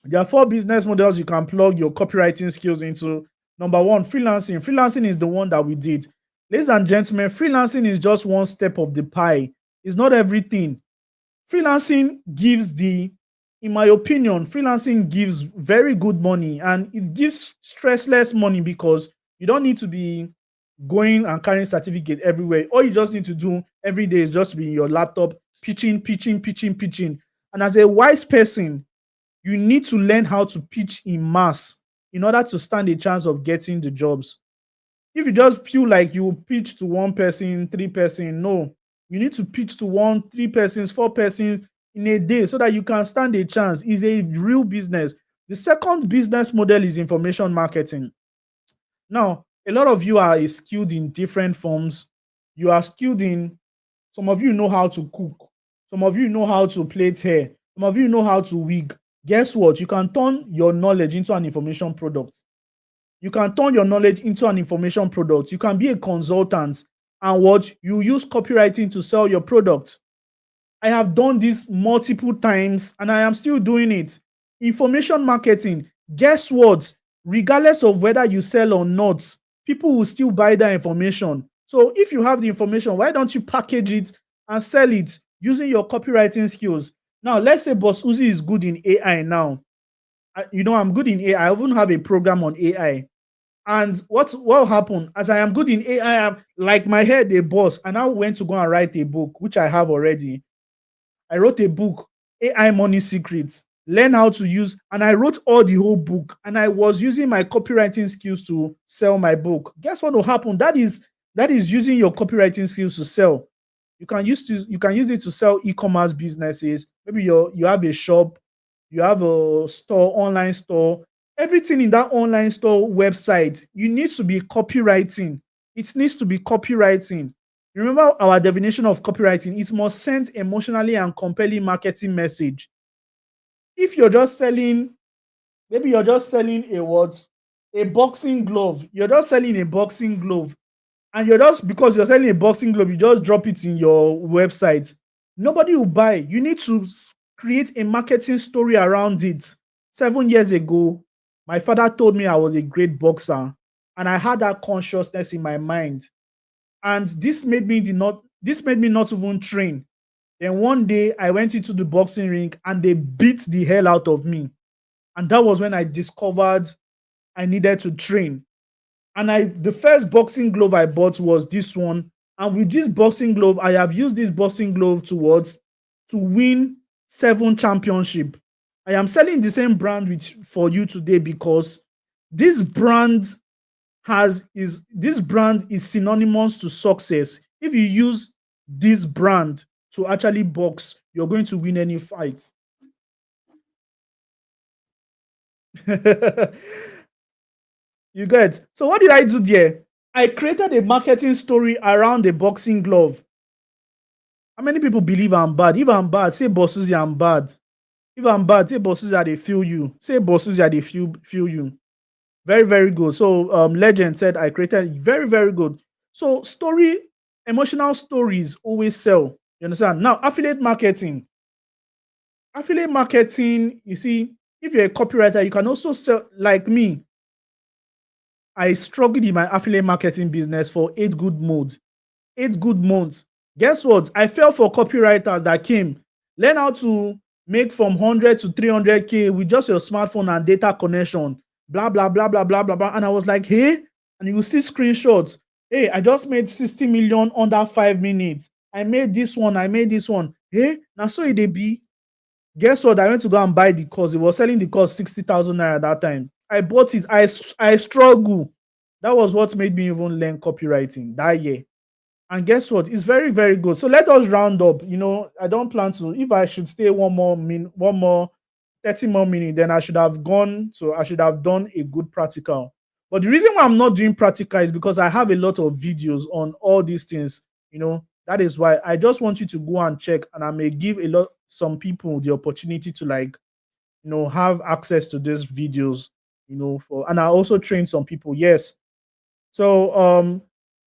there are 4 business models you can plug your copywriting skills into. Number one, freelancing. Freelancing is the one that we did. Ladies and gentlemen, freelancing is just one step of the pie. It's not everything. Freelancing gives in my opinion, freelancing gives very good money, and it gives stressless money because you don't need to be going and carrying certificate everywhere. All you just need to do every day is just be in your laptop pitching, pitching, pitching, pitching. And as a wise person, you need to learn how to pitch in mass in order to stand a chance of getting the jobs. If you just feel like you pitch to one person, 3 person, no. You need to pitch to 3 persons, 4 persons in a day so that you can stand a chance. It's a real business. The second business model is information marketing. Now, a lot of you are skilled in different forms. You are skilled in, some of you know how to cook. Some of you know how to plait hair. Some of you know how to wig. Guess what? You can turn your knowledge into an information product. You can turn your knowledge into an information product. You can be a consultant, and what you use copywriting to sell your product. I have done this multiple times and I am still doing it. Information marketing. Guess what? Regardless of whether you sell or not, people will still buy that information. So if you have the information, why don't you package it and sell it using your copywriting skills? Now, let's say Boss Uzi is good in AI now. I'm good in AI. I even have a program on AI. And what will happen as I am good in AI, I'm like my head a boss, and I went to go and write a book, which I have already. I wrote a book, AI Money Secrets, learn how to use, and I wrote all the whole book, and I was using my copywriting skills to sell my book. Guess what will happen? That is using your copywriting skills to sell. You can use it to sell e-commerce businesses. Maybe you have a shop, you have a store, online store. Everything in that online store website, you need to be copywriting. It needs to be copywriting. Remember our definition of copywriting, it must send emotionally and compelling marketing message. If you're just selling, maybe you're just selling a what? A boxing glove. You're just selling a boxing glove. And you're just, because you're selling a boxing glove, you just drop it in your website. Nobody will buy. You need to create a marketing story around it. 7 years ago, my father told me I was a great boxer, and I had that consciousness in my mind. And this made me not even train. Then one day I went into the boxing ring and they beat the hell out of me. And that was when I discovered I needed to train. And the first boxing glove I bought was this one. And with this boxing glove, I have used this boxing glove to win 7 championship. I am selling the same brand for you today because this brand this brand is synonymous to success. If you use this brand to actually box, you're going to win any fight. You get. So what did I do there? I created a marketing story around the boxing glove. How many people believe I'm bad? If I'm bad, say bosses, I'm bad. If I'm bad, say bosses that they feel you. Say bosses that they feel you. Very, very good. So Legend said I created very, very good. So emotional stories always sell. You understand? Now, affiliate marketing. Affiliate marketing, you see, if you're a copywriter, you can also sell like me. I struggled in my affiliate marketing business for 8 good months. 8 good months. Guess what? I fell for copywriters that came. Learn how to make from 100 to 300K with just your smartphone and data connection. Blah, blah, blah, blah, blah, blah, blah. And I was like, hey, and you will see screenshots. Hey, I just made 60 million under 5 minutes. I made this one. I made this one. Hey, now so it be. Guess what? I went to go and buy the course. It was selling the course 60,000 naira at that time. I bought it. I struggle. That was what made me even learn copywriting that year. And guess what? It's very, very good. So let us round up. I don't plan to. If I should stay one more 30 more minutes, then I should have gone. So I should have done a good practical. But the reason why I'm not doing practical is because I have a lot of videos on all these things. That is why I just want you to go and check, and I may give some people the opportunity to have access to these videos. And I also train some people. Yes. So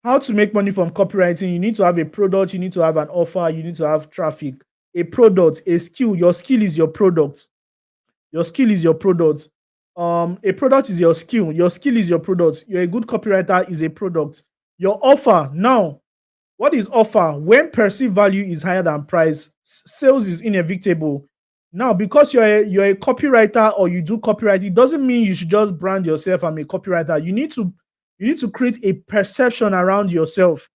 how to make money from copywriting? You need to have a product, you need to have an offer, you need to have traffic. A product, a skill. Your skill is your product. Your skill is your product. A product is your skill. Your skill is your product. You're a good copywriter is a product. Your offer. Now, what is offer? When perceived value is higher than price, sales is inevitable. Now, because you're a copywriter or you do copyright, it doesn't mean you should just brand yourself as a copywriter. You need to create a perception around yourself.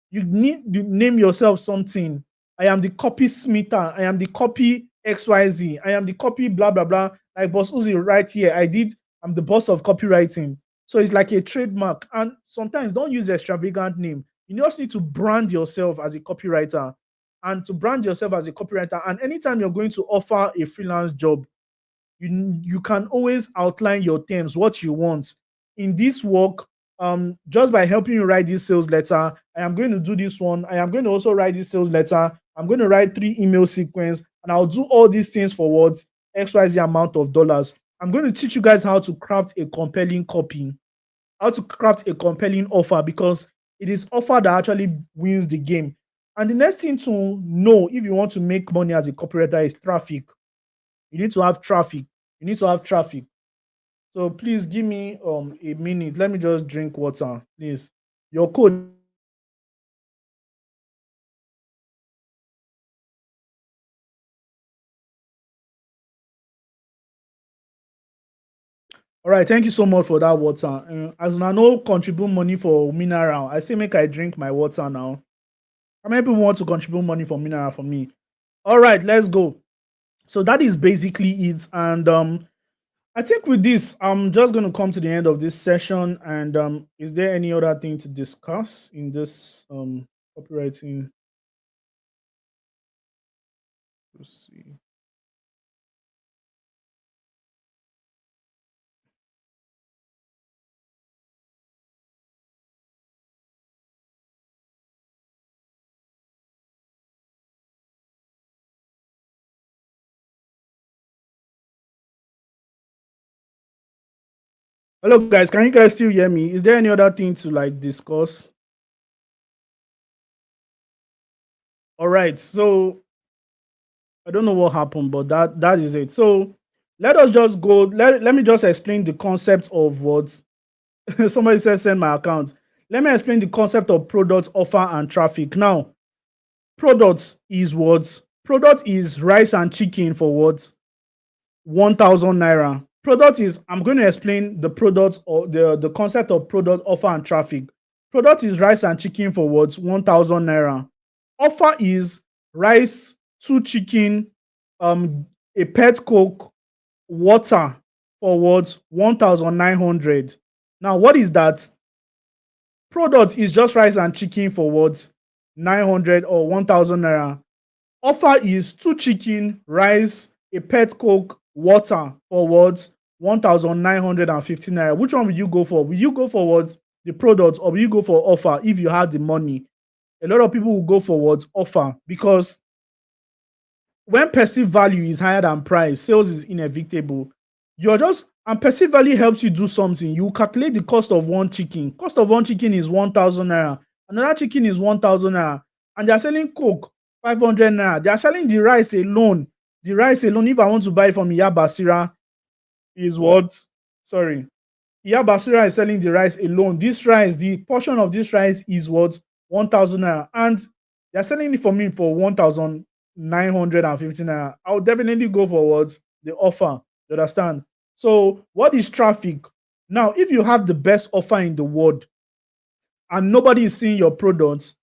You need to name yourself something. I am the copy smither. I am the copy XYZ. I am the copy blah blah blah. Like Boss Uzi right here. I'm the boss of copywriting. So it's like a trademark. And sometimes don't use extravagant name. You just need to brand yourself as a copywriter. And to brand yourself as a copywriter. And anytime you're going to offer a freelance job, you can always outline your terms, what you want. In this work, just by helping you write this sales letter, I am going to do this one. I am going to also write this sales letter. I'm going to write 3 email sequence, and I'll do all these things for what? XYZ amount of dollars. I'm going to teach you guys how to craft a compelling copy, how to craft a compelling offer, because it is offer that actually wins the game. And the next thing to know if you want to make money as a copywriter is traffic. You need to have traffic. You need to have traffic. So please give me a minute. Let me just drink water, please. Your code. All right, thank you so much for that water. As I know, contribute money for mineral. I say make I drink my water now. How many people want to contribute money for mineral for me? All right, let's go. So that is basically it. And I think with this, I'm just going to come to the end of this session. And is there any other thing to discuss in this copywriting? Let's see. Hello, guys. Can you guys still hear me? Is there any other thing to discuss? All right. So I don't know what happened, but that is it. So let us just go. Let me just explain the concept of what somebody says send my account. Let me explain the concept of product, offer, and traffic. Now, product is what? Product is rice and chicken for what? 1,000 naira. Product is, I'm going to explain the product or the concept of product, offer, and traffic. Product is rice and chicken for what? 1,000 naira. Offer is rice, two chicken, a pet coke, water for what? 1,900. Now, what is that? Product is just rice and chicken for what? 900 or 1,000 naira. Offer is two chicken, rice, a pet coke, water for what? 1,950 naira. Which one will you go for? Will you go for what? The product, or will you go for offer if you have the money? A lot of people will go for what? Offer, because when perceived value is higher than price, sales is inevitable. You're just and perceived value helps you do something. You calculate the cost of one chicken. Cost of one chicken is 1,000 naira. Another chicken is 1,000 naira. And they're selling Coke 500 naira. They're selling the rice alone. The rice alone, if I want to buy it from Iyabasira, is what? Sorry. Iyabasira is selling the rice alone. This rice, the portion of this rice is what? 1,000 naira. And they're selling it for me for 1,950 naira. I'll definitely go for what? The offer. You understand? So, what is traffic? Now, if you have the best offer in the world and nobody is seeing your products,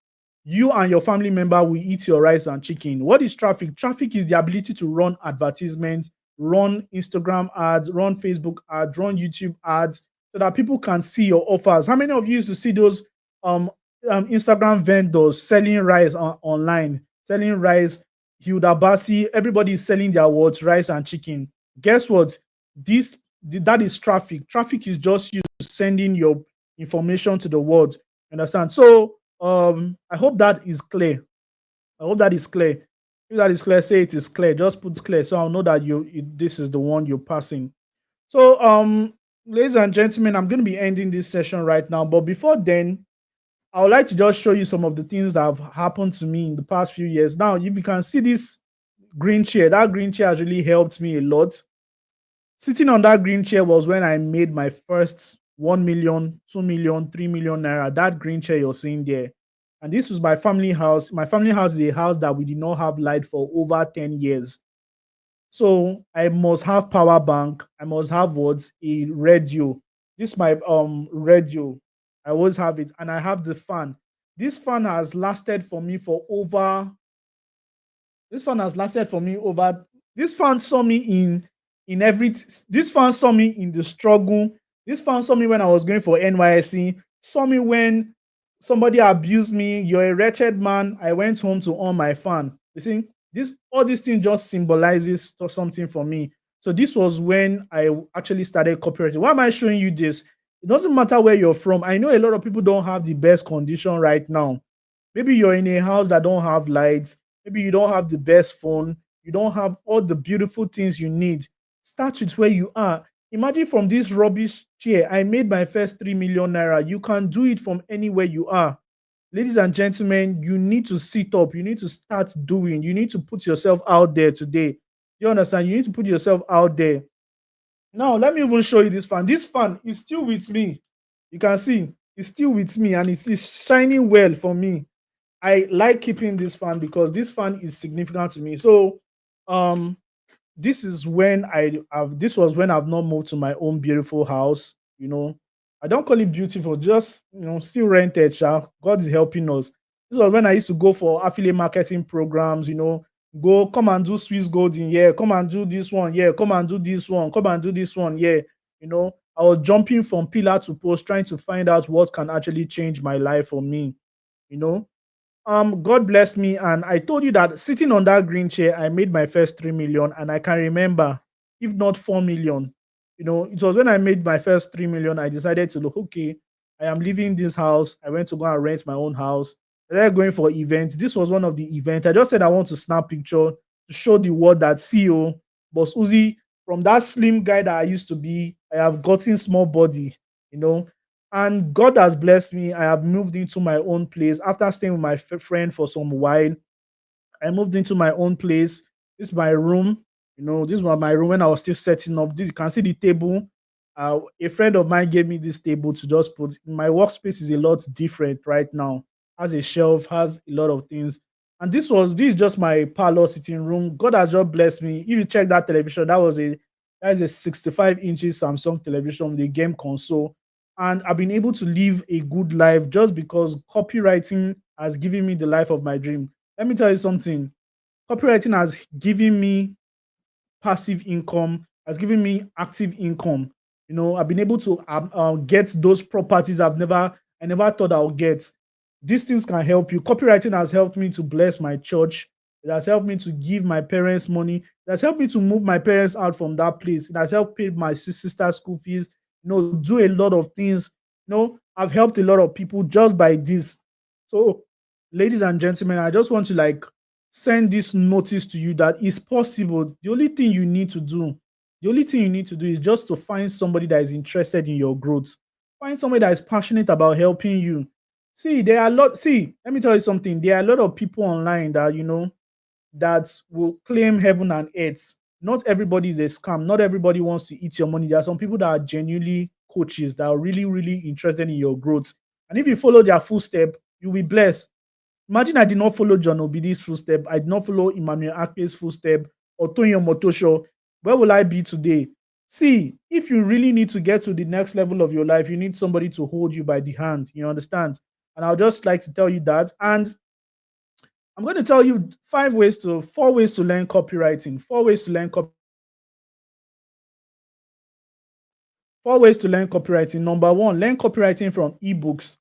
you and your family member will eat your rice and chicken. What is traffic? Traffic is the ability to run advertisements, run Instagram ads, run Facebook ads, run YouTube ads, so that people can see your offers. How many of you used to see those um, Instagram vendors selling rice online, selling rice? Hilda Basi, everybody is selling their words, rice and chicken. Guess what? That is traffic. Traffic is just you sending your information to the world. Understand? So I hope that is clear. I hope that is clear. If that is clear, say it is clear. Just put clear so I'll know that this is the one you're passing. So ladies and gentlemen, I'm going to be ending this session right now. But before then, I would like to just show you some of the things that have happened to me in the past few years. Now, if you can see this green chair, that green chair has really helped me a lot. Sitting on that green chair was when I made my first 1 million, 2 million, 3 million naira. That green chair you're seeing there. And this was my family house. My family house is a house that we did not have light for over 10 years. So I must have power bank. I must have what? A radio. This my radio. I always have it. And I have the fan. This fan has lasted for me for over this fan has lasted for me over. This fan saw me in every. This fan saw me in the struggle. This fan saw me when I was going for NYSC. Saw me when somebody abused me. You're a wretched man. I went home to on my fan. You see, this all these things just symbolizes something for me. So this was when I actually started copywriting. Why am I showing you this? It doesn't matter where you're from. I know a lot of people don't have the best condition right now. Maybe you're in a house that don't have lights. Maybe you don't have the best phone. You don't have all the beautiful things you need. Start with where you are. Imagine from this rubbish chair, I made my first 3 million naira. You can do it from anywhere you are. Ladies and gentlemen, you need to sit up. You need to start doing. You need to put yourself out there today. You understand? You need to put yourself out there. Now, let me even show you this fan. This fan is still with me. You can see it's still with me and it is shining well for me. I like keeping this fan because this fan is significant to me. So, um, this was when I've not moved to my own beautiful house. I don't call it beautiful, just still rented. God is helping us. This was when I used to go for affiliate marketing programs. Go come and do Swiss Golden, yeah. Come and do this one, yeah. Come and do this one. Come and do this one, yeah. I was jumping from pillar to post, trying to find out what can actually change my life for me. You know, God bless me. And I told you that sitting on that green chair, I made my first 3 million. And I can remember, if not 4 million, it was when I made my first 3 million, I decided to look, okay, I am leaving this house. I went to go and rent my own house. They're going for events. This was one of the events. I just said I want to snap picture to show the world that CEO, Boss Uzi, from that slim guy that I used to be, I have gotten small body, you know, and God has blessed me. I have moved into my own place after staying with my friend for some while. I moved into my own place. This is my room. This was my room when I was still setting up. This, you can see the table. A friend of mine gave me this table to just put. My workspace is a lot different right now. Has a shelf, has a lot of things. And this is just my parlor sitting room. God has just blessed me. If you check that television, that is a 65 inches Samsung television with a game console. And I've been able to live a good life just because copywriting has given me the life of my dream. Let me tell you something. Copywriting has given me passive income, has given me active income. I've been able to get those properties I never thought I would get. These things can help you. Copywriting has helped me to bless my church. It has helped me to give my parents money. It has helped me to move my parents out from that place. It has helped pay my sister's school fees. Do a lot of things. I've helped a lot of people just by this. So, ladies and gentlemen, I just want to send this notice to you that it's possible. The only thing you need to do is just to find somebody that is interested in your growth. Find somebody that is passionate about helping you. Let me tell you something. There are a lot of people online that will claim heaven and earth. Not everybody is a scam. Not everybody wants to eat your money. There are some people that are genuinely coaches that are really, really interested in your growth. And if you follow their footstep, you'll be blessed. Imagine I did not follow John Obidi's footstep. I did not follow Emmanuel Akpe's footstep or Tony Motosho. Where will I be today? See, if you really need to get to the next level of your life, you need somebody to hold you by the hand. You understand? And I'll just like to tell you that. And I'm going to tell you 4 ways to learn copywriting. 4 ways to learn copywriting. Number one, learn copywriting from ebooks.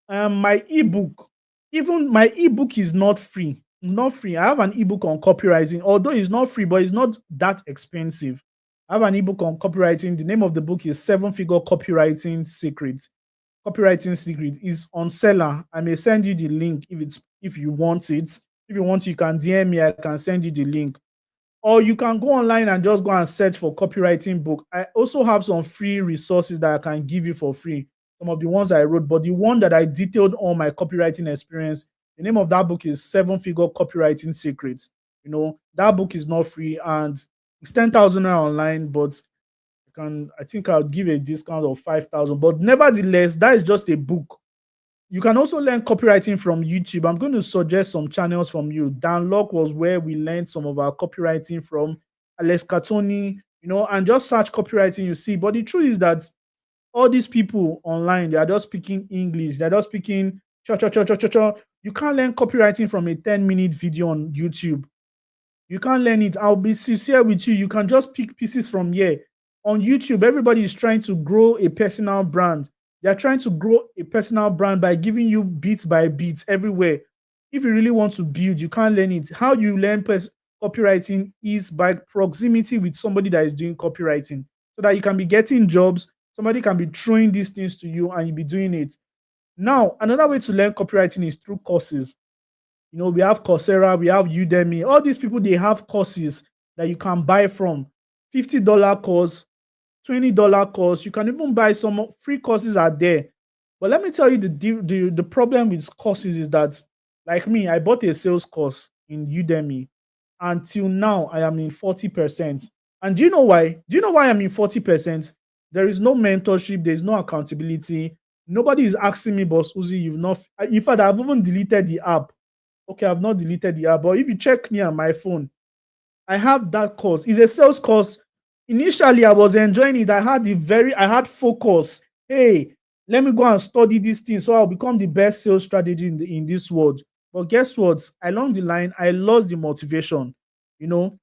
My ebook, even my ebook is not free. Not free. I have an ebook on copywriting, although it's not free, but it's not that expensive. I have an ebook on copywriting. The name of the book is Seven Figure Copywriting Secret. Copywriting Secret is on Seller. I may send you the link if you want it. If you want, you can DM me. I can send you the link. Or you can go online and just go and search for copywriting book. I also have some free resources that I can give you for free. Some of the ones I wrote, but the one that I detailed on my copywriting experience, the name of that book is Seven Figure Copywriting Secrets. That book is not free and it's 10,000 naira online, but I think I'll give a discount of 5,000. But nevertheless, that is just a book. You can also learn copywriting from YouTube. I'm going to suggest some channels from you. Dan Locke was where we learned some of our copywriting from. Alex Catoni, and just search copywriting, you see. But the truth is that all these people online, they are just speaking English. They're just speaking cha cha cha cha cha cha. You can't learn copywriting from a 10-minute video on YouTube. You can't learn it. I'll be sincere with you. You can just pick pieces from here. On YouTube, everybody is trying to grow a personal brand. They're trying to grow a personal brand by giving you bits by bits everywhere. If you really want to build, you can't learn it. How you learn copywriting is by proximity with somebody that is doing copywriting so that you can be getting jobs. Somebody can be throwing these things to you and you'll be doing it. Now, another way to learn copywriting is through courses. We have Coursera, we have Udemy. All these people, they have courses that you can buy from. $50 course, $20 course. You can even buy some free courses are there. But let me tell you the problem with courses is that, like me, I bought a sales course in Udemy. Until now, I am in 40%. And do you know why? Do you know why I'm in 40%? There is no mentorship, there's no accountability. Nobody is asking me, Boss Uzi, you've not. In fact, I've even deleted the app. Okay, I've not deleted the app, but if you check me on my phone, I have that course. It's a sales course. Initially, I was enjoying it. I had focus. Hey, let me go and study this thing so I'll become the best sales strategy in this world. But guess what? Along the line, I lost the motivation. You know,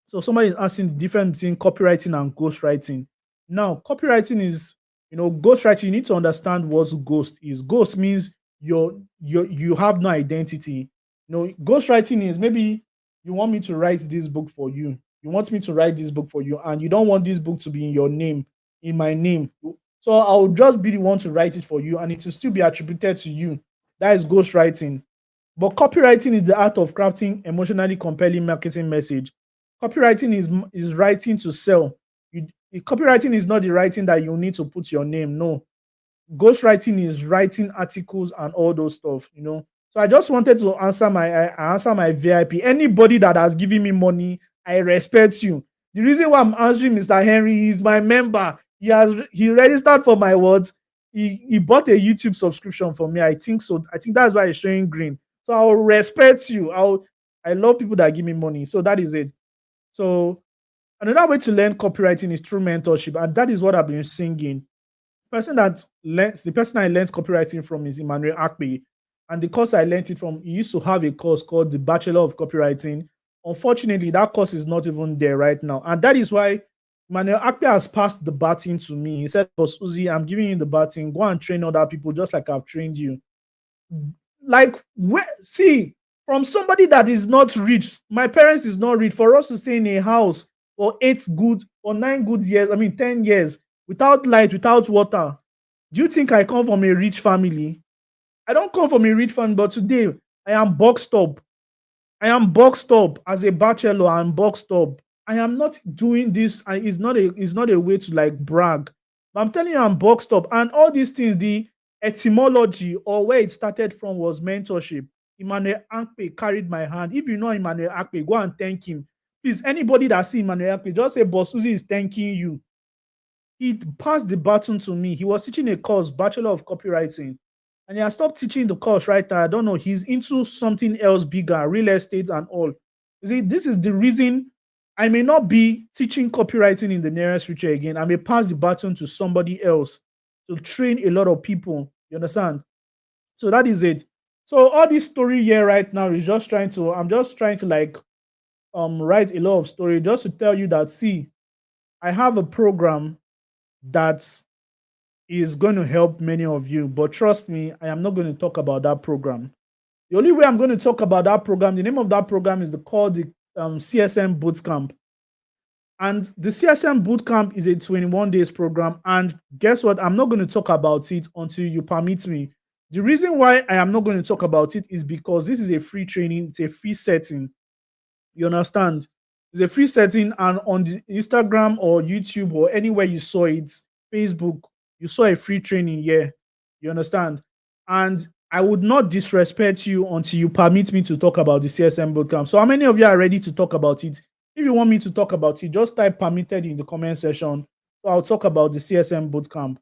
so somebody is asking the difference between copywriting and ghostwriting. Now, copywriting is, ghostwriting. You need to understand what ghost is. Ghost means you have no identity. Ghostwriting is maybe you want me to write this book for you. You want me to write this book for you, and you don't want this book to be in your name, in my name. So I'll just be the one to write it for you, and it will still be attributed to you. That is ghostwriting. But copywriting is the art of crafting emotionally compelling marketing message. Copywriting is writing to sell. Copywriting is not the writing that you need to put your name. No, ghostwriting is writing articles and all those stuff. So I just wanted to answer my VIP. Anybody that has given me money, I respect you. The reason why I'm answering Mr. Henry is my member. He registered for my words. He bought a YouTube subscription for me. I think so. I think that's why he's showing green. So I'll respect you. I love people that give me money. So that is it. So another way to learn copywriting is through mentorship, and that is what I've been singing. The person I learned copywriting from is Emmanuel Akpe. And the course I learned it from, he used to have a course called the Bachelor of Copywriting. Unfortunately, that course is not even there right now. And that is why Emmanuel Akpe has passed the baton to me. He said, Boss Uzi, I'm giving you the baton. Go and train other people just like I've trained you. Like, see, from somebody that is not rich, my parents is not rich, for us to stay in a house for 9 good years, 10 years, without light, without water. Do you think I come from a rich family? I don't come from a rich family, but today I am boxed up. I am boxed up as a bachelor. I'm boxed up. I am not doing this. It's not a way to like brag. But I'm telling you, I'm boxed up. And all these things, the etymology or where it started from was mentorship. Emmanuel Akpe carried my hand. If you know Emmanuel Akpe, go and thank him. Please, anybody that see Emmanuel Akpe, just say, Boss Suzy is thanking you. He passed the baton to me. He was teaching a course, Bachelor of Copywriting. And he has stopped teaching the course right now. I don't know. He's into something else bigger, real estate and all. You see, this is the reason I may not be teaching copywriting in the nearest future again. I may pass the baton to somebody else to train a lot of people. You understand? So that is it. So all this story here right now is I'm just trying to like write a lot of story just to tell you that, see, I have a program that is going to help many of you. But trust me, I am not going to talk about that program. The only way I'm going to talk about that program, the name of that program is called the CSM Bootcamp. And the CSM Bootcamp is a 21 days program. And guess what? I'm not going to talk about it until you permit me. The reason why I am not going to talk about it is because this is a free training. It's a free setting. You understand? It's a free setting, and on the Instagram or YouTube or anywhere you saw it, Facebook, you saw a free training here. You understand? And I would not disrespect you until you permit me to talk about the CSM bootcamp. So how many of you are ready to talk about it? If you want me to talk about it, just type permitted in the comment section. So I'll talk about the CSM bootcamp.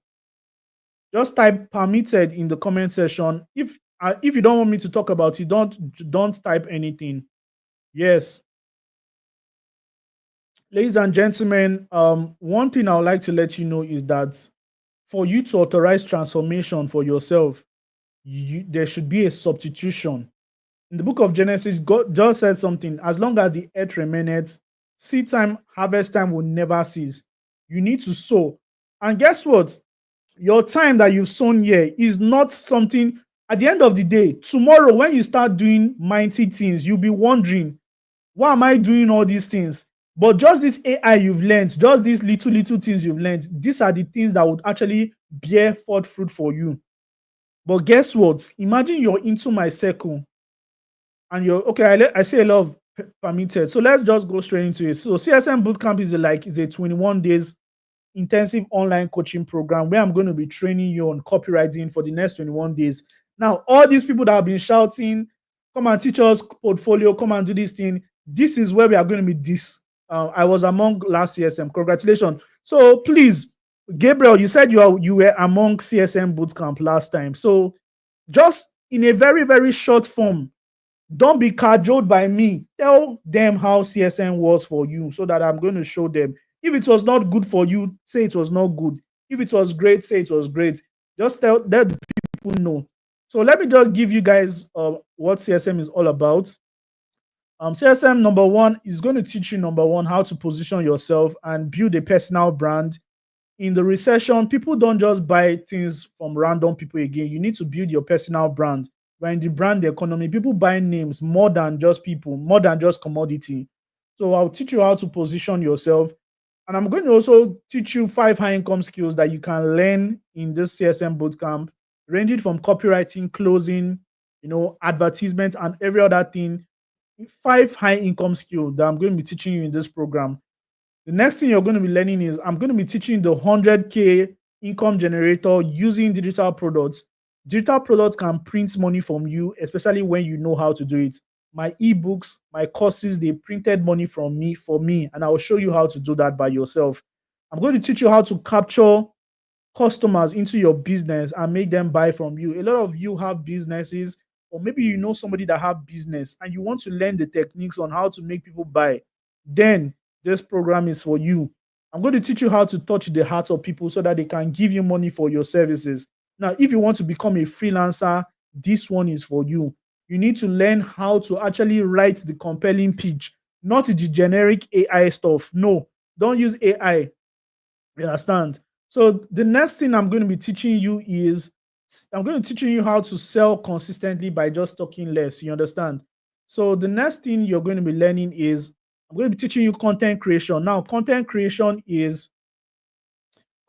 Just type permitted in the comment section. If you don't want me to talk about it, don't type anything. Yes. Ladies and gentlemen, one thing I would like to let you know is that for you to authorize transformation for yourself, there should be a substitution. In the book of Genesis, God just said something: as long as the earth remaineth, seed time, harvest time will never cease. You need to sow. And guess what? Your time that you've sown here is not something, at the end of the day, tomorrow when you start doing mighty things, you'll be wondering, why am I doing all these things? But just this AI you've learned, just these little things you've learned, these are the things that would actually bear forth fruit for you. But guess what? Imagine you're into my circle and you're okay. I say a lot of permitted. So let's just go straight into it. So CSM Bootcamp is a 21 days intensive online coaching program where I'm going to be training you on copywriting for the next 21 days. Now, all these people that have been shouting, come and teach us portfolio, come and do this thing, this is where we are going to be I was among last CSM. Congratulations. So please, Gabriel, you said you were among CSM Bootcamp last time. So just in a very, very short form, don't be cajoled by me. Tell them how CSM was for you so that I'm going to show them. If it was not good for you, say it was not good. If it was great, say it was great. Just let the people know. So let me just give you guys what CSM is all about. CSM number one is going to teach you, number one, how to position yourself and build a personal brand. In the recession, people don't just buy things from random people again. You need to build your personal brand. We're in the brand economy. People buy names more than just people, more than just commodity. So I'll teach you how to position yourself. And I'm going to also teach you 5 high income skills that you can learn in this CSM bootcamp, ranging from copywriting, closing, advertisement, and every other thing. 5 high income skills that I'm going to be teaching you in this program. The next thing you're going to be learning is I'm going to be teaching the 100K income generator using digital products. Digital products can print money from you, especially when you know how to do it. My ebooks, my courses, they printed money from me for me, and I will show you how to do that by yourself. I'm going to teach you how to capture customers into your business and make them buy from you. A lot of you have businesses, or maybe you know somebody that have business and you want to learn the techniques on how to make people buy. Then this program is for you. I'm going to teach you how to touch the hearts of people so that they can give you money for your services. Now, if you want to become a freelancer, this one is for you. You need to learn how to actually write the compelling pitch, not the generic AI stuff. No, don't use AI. You understand? So the next thing I'm going to be teaching you is I'm going to teaching you how to sell consistently by just talking less. You understand? So the next thing you're going to be learning is I'm going to be teaching you content creation. Now, content creation is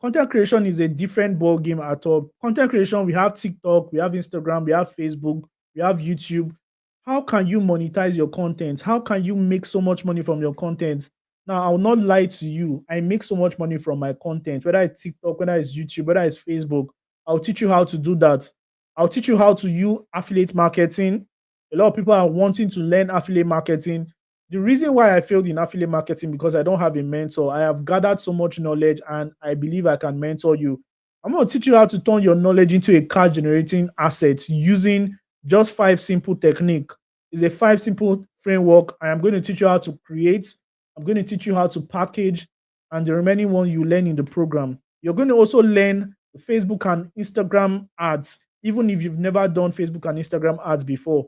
a different ball game at all. Content creation, we have TikTok, we have Instagram, we have Facebook, we have YouTube. How can you monetize your content? How can you make so much money from your content? Now, I will not lie to you. I make so much money from my content, whether it's TikTok, whether it's YouTube, whether it's Facebook. I'll teach you how to do that. I'll teach you how to use affiliate marketing. A lot of people are wanting to learn affiliate marketing. The reason why I failed in affiliate marketing because I don't have a mentor. I have gathered so much knowledge and I believe I can mentor you. I'm going to teach you how to turn your knowledge into a cash generating asset using just 5 simple technique. It's a 5 simple framework. I am going to teach you how to create. I'm going to teach you how to package, and the remaining one you learn in the program. You're going to also learn Facebook and Instagram ads, even if you've never done Facebook and Instagram ads before.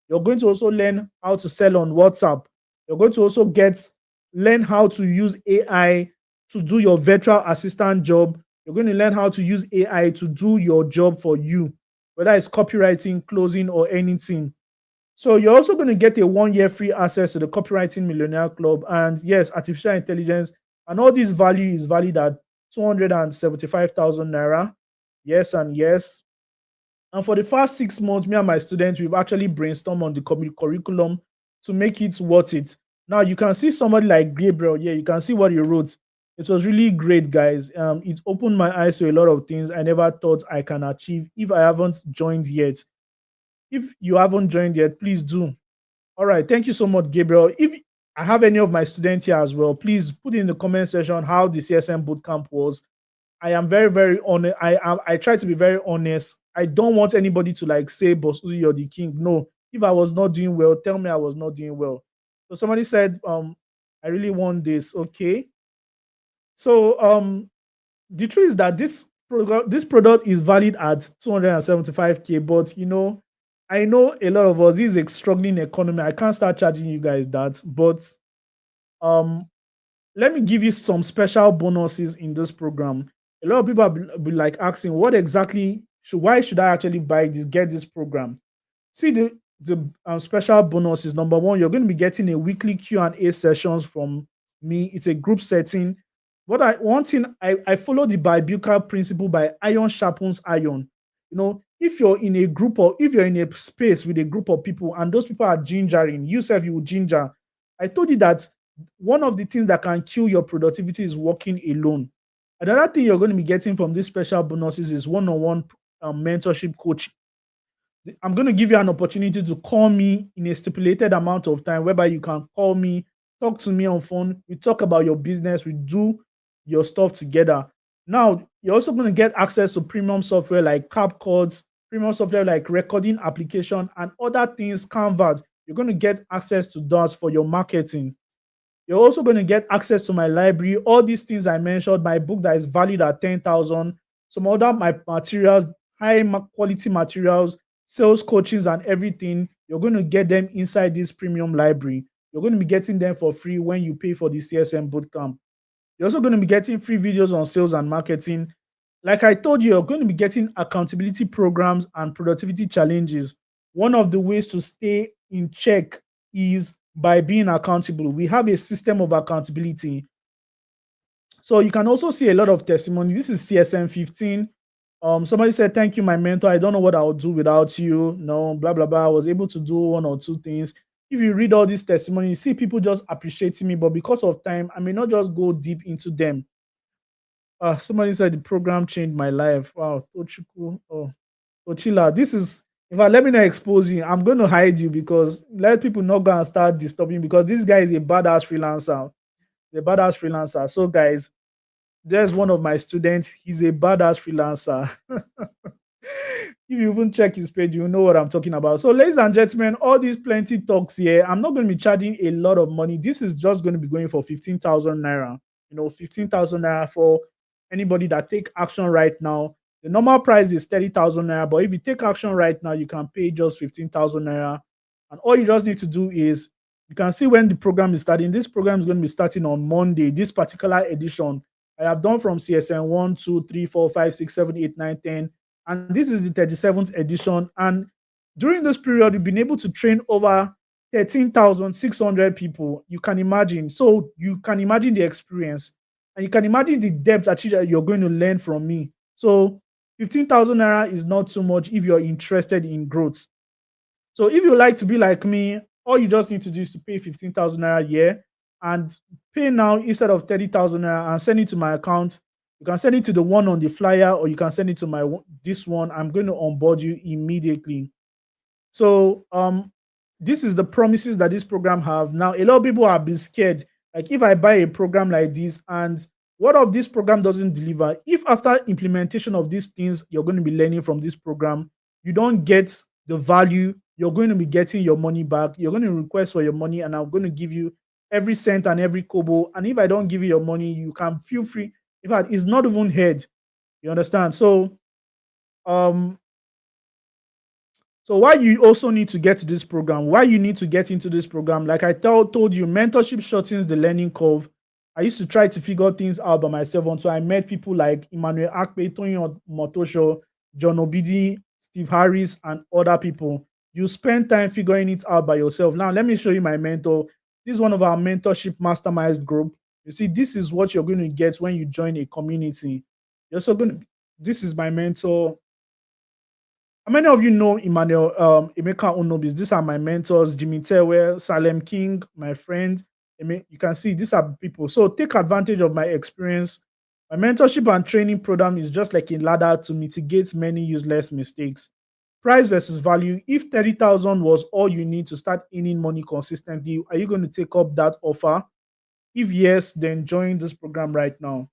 You're going to also learn how to sell on WhatsApp. You're going to also learn how to use AI to do your virtual assistant job. You're going to learn how to use AI to do your job for you, whether it's copywriting, closing, or anything. So you're also going to get a 1 year free access to the Copywriting Millionaire Club. And yes, artificial intelligence and all this value is valued at 275,000 naira. Yes, and yes. And for the first 6 months, me and my students, we've actually brainstormed on the curriculum to make it worth it. Now you can see somebody like Gabriel. Yeah, you can see what he wrote. It was really great, guys. It opened my eyes to a lot of things I never thought I can achieve if I haven't joined yet. If you haven't joined yet, please do. All right, thank you so much, Gabriel. If I have any of my students here as well, please put in the comment section how the CSM bootcamp was. I am very, very honest. I try to be very honest. I don't want anybody to like say, "Boss, you're the king." No, if I was not doing well, tell me I was not doing well. So somebody said, I really want this. Okay. So the truth is that this product is valued at 275K, but I know a lot of us, this is a struggling economy. I can't start charging you guys that, but um let me give you some special bonuses in this program. A lot of people have been like asking, what exactly why should I actually buy this, get this program? See the special bonuses. Number one, you're going to be getting a weekly Q&A sessions from me. It's a group setting. One thing I follow the bibucal principle by iron sharpens iron. If you're in a group or if you're in a space with a group of people and those people are gingering, you self you will ginger. I told you that one of the things that can kill your productivity is working alone. Another thing you're going to be getting from these special bonuses is one-on-one mentorship coaching. I'm going to give you an opportunity to call me in a stipulated amount of time, whereby you can call me, talk to me on phone. We talk about your business. We do your stuff together. Now, you're also going to get access to premium software like CapCuts, premium software like recording application, and other things, Canva. You're going to get access to those for your marketing. You're also going to get access to my library. All these things I mentioned, my book that is valued at 10,000, some other my materials, quality materials, sales coachings and everything. You're going to get them inside this premium library. You're going to be getting them for free when you pay for the CSM bootcamp. You're also going to be getting free videos on sales and marketing. Like I told you, you're going to be getting accountability programs and productivity challenges. One of the ways to stay in check is by being accountable. We have a system of accountability. So you can also see a lot of testimony. This is CSM 15. Somebody said, "Thank you, my mentor. I don't know what I would do without you." No, blah, blah, blah. I was able to do one or two things. If you read all these testimonies, you see people just appreciating me, but because of time, I may not just go deep into them. Somebody said the program changed my life. Wow, Tochukwu. Oh, Ochila, this is, if I let me not expose you, I'm going to hide you because let people not go and start disturbing because this guy is a badass freelancer. The badass freelancer. So, guys, there's one of my students. He's a badass freelancer. If you even check his page, you know what I'm talking about. So, ladies and gentlemen, all these plenty talks here, I'm not going to be charging a lot of money. This is just going to be going for 15,000 naira. 15,000 naira for anybody that take action right now. The normal price is 30,000 naira, but if you take action right now, you can pay just 15,000 naira. And all you just need to do is you can see when the program is starting. This program is going to be starting on Monday. This particular edition, I have done from CSN 1, 2, 3, 4, 5, 6, 7, 8, 9, 10. And this is the 37th edition. And during this period, we've been able to train over 13,600 people. You can imagine. So you can imagine the experience. And you can imagine the depth that you're going to learn from me. So 15,000 naira is not too much if you're interested in growth. So if you like to be like me, all you just need to do is to pay 15,000 naira a year and pay now instead of 30,000 naira and send it to my account. You can send it to the one on the flyer or you can send it to this one. I'm going to onboard you immediately. So this is the promises that this program have. Now, a lot of people have been scared. Like if I buy a program like this and what if this program doesn't deliver? If after implementation of these things you're going to be learning from this program, you don't get the value, you're going to be getting your money back. You're going to request for your money, and I'm going to give you every cent and every kobo. And if I don't give you your money, you can feel free. In fact, it's not even heard. You understand? Um, so why you also need to get to this program, why you need to get into this program, like I told you, mentorship shortens the learning curve. I used to try to figure things out by myself until I met people like Emmanuel Akpe, Tony Motosho, John Obidi, Steve Harris, and other people. You spend time figuring it out by yourself. Now, let me show you my mentor. This is one of our mentorship mastermind group. You see, this is what you're going to get when you join a community. You're also going to, this is my mentor. How many of you know Emmanuel Emeka Onobis? These are my mentors, Jimmy Tewe, Salem King, my friend. You can see these are people. So take advantage of my experience. My mentorship and training program is just like a ladder to mitigate many useless mistakes. Price versus value. If 30,000 was all you need to start earning money consistently, are you going to take up that offer? If yes, then join this program right now.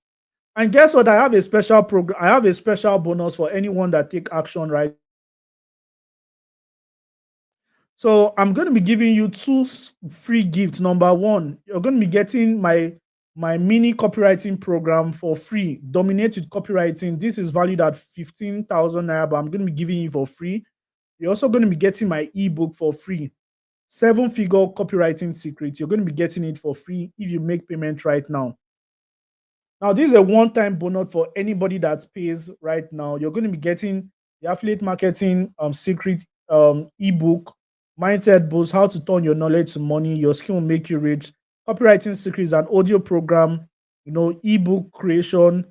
And guess what? I have a special program. I have a special bonus for anyone that take action right. So I'm going to be giving you two free gifts. Number one, you're going to be getting my mini copywriting program for free. Dominate with copywriting. This is valued at 15,000 naira, but I'm going to be giving you for free. You're also going to be getting my ebook for free. 7-figure copywriting secret. You're going to be getting it for free if you make payment right now. Now, this is a one-time bonus for anybody that pays right now. You're going to be getting the affiliate marketing secret ebook, mindset boost, how to turn your knowledge to money, your skill will make you rich, copywriting secrets, an audio program, ebook creation.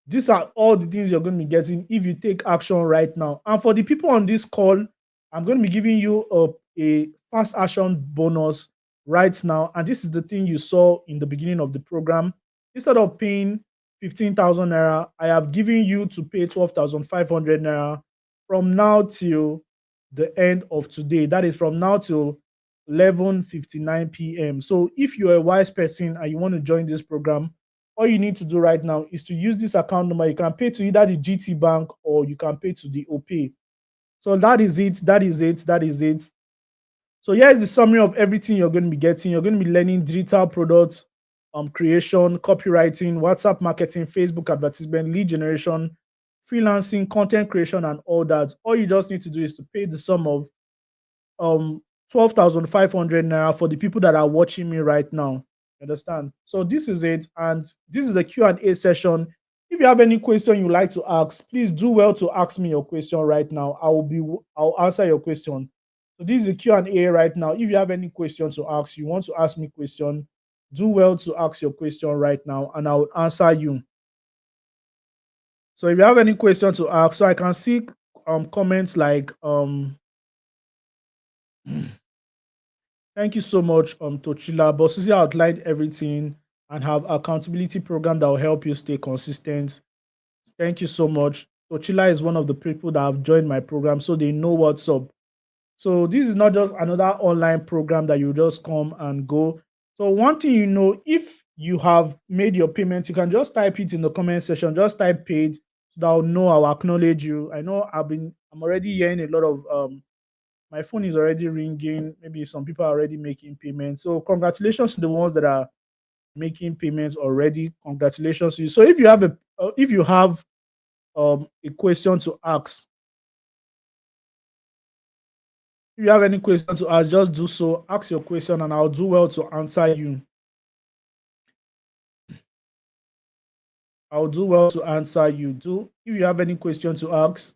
These are all the things you're going to be getting if you take action right now. And for the people on this call, I'm going to be giving you a fast action bonus right now. And this is the thing you saw in the beginning of the program. Instead of paying 15,000 naira, I have given you to pay 12,500 naira from now till the end of today. That is from now till 11:59 p.m. So if you're a wise person and you want to join this program, all you need to do right now is to use this account number. You can pay to either the GT Bank or you can pay to the OPay. So that is it. That is it. That is it. So here is the summary of everything you're going to be getting. You're going to be learning digital products, creation, copywriting, WhatsApp marketing, Facebook advertisement, lead generation, freelancing, content creation, and all that. All you just need to do is to pay the sum of 12,500 naira for the people that are watching me right now. Understand? So this is it, and this is the Q&A session. If you have any question you like to ask, please do well to ask me your question right now. I'll answer your question. So this is the Q&A right now. If you have any question to ask, you want to ask me question, do well to ask your question right now, and I will answer you. So if you have any question to ask, so I can see comments like thank you so much, Tochila. Bossisi outlined everything and have accountability program that will help you stay consistent. Thank you so much. Tochila is one of the people that have joined my program, so they know what's up. So this is not just another online program that you just come and go. So one thing you know, if you have made your payment, you can just type it in the comment section. Just type paid, so that I'll know, I'll acknowledge you. I know I'm already hearing a lot of my phone is already ringing. Maybe some people are already making payments. So congratulations to the ones that are making payments already. Congratulations to you. So if you have a question to ask, if you have any question to ask, just do so. Ask your question, and I'll do well to answer you. I'll do well to answer you. Do if you have any question to ask,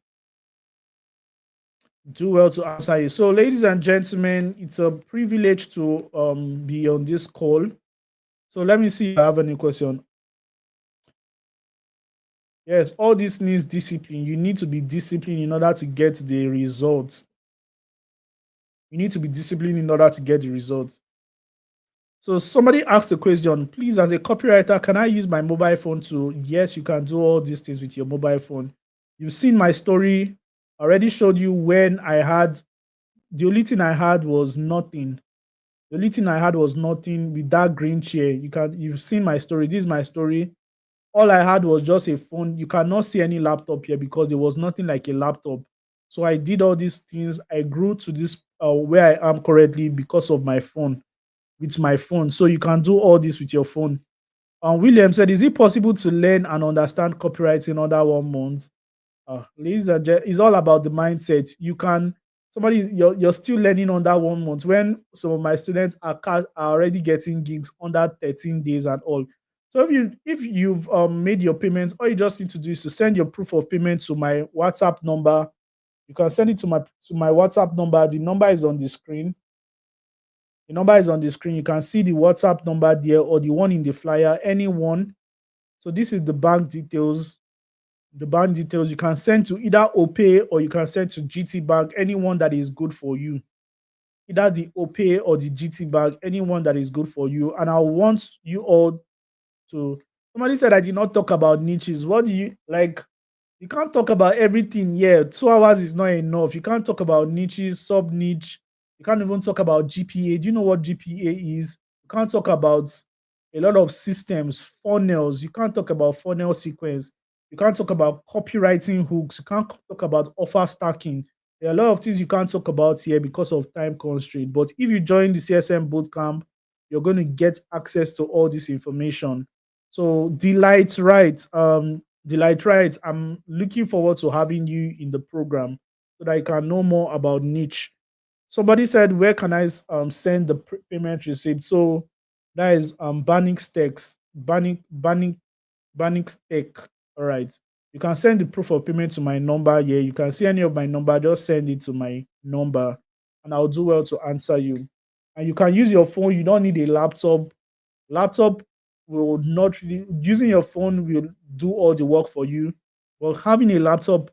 do well to answer you. So, ladies and gentlemen, it's a privilege to be on this call. So let me see if I have any question. Yes, all this needs discipline. You need to be disciplined in order to get the results. You need to be disciplined in order to get the results. So somebody asked a question, please, as a copywriter, can I use my mobile phone to? Yes, you can do all these things with your mobile phone. You've seen my story. I already showed you when I had the only thing I had was nothing. The only thing I had was nothing with that green chair. You've seen my story. This is my story. All I had was just a phone. You cannot see any laptop here because there was nothing like a laptop. So I did all these things. I grew to this where I am currently because of my phone, with my phone. So you can do all this with your phone. William said, is it possible to learn and understand copywriting under 1 month? Ladies and gents, it's all about the mindset. You can you're still learning under 1 month when some of my students are already getting gigs under 13 days and all. So if you've made your payment, all you just need to do is to send your proof of payment to my WhatsApp number. You can send it to my WhatsApp number. The number is on the screen. The number is on the screen. You can see the WhatsApp number there or the one in the flyer, anyone. So this is the bank details. The bank details you can send to either OPay or you can send to GT Bank, anyone that is good for you. Either the OPay or the GT Bank, anyone that is good for you. And I want you all to. Somebody said I did not talk about niches. What do you like? You can't talk about everything here. 2 hours is not enough. You can't talk about niches, sub niche. You can't even talk about GPA. Do you know what GPA is? You can't talk about a lot of systems, funnels. You can't talk about funnel sequence. You can't talk about copywriting hooks. You can't talk about offer stacking. There are a lot of things you can't talk about here because of time constraint. But if you join the CSM bootcamp, you're going to get access to all this information. So Delight Right, I'm looking forward to having you in the program so that I can know more about niche. Somebody said, where can I send the payment receipt? So that is Banning Stakes, Banning Stake. All right. You can send the proof of payment to my number here. You can see any of my number, just send it to my number and I'll do well to answer you. And you can use your phone. You don't need a laptop. Laptop will not really using your phone will do all the work for you. But having a laptop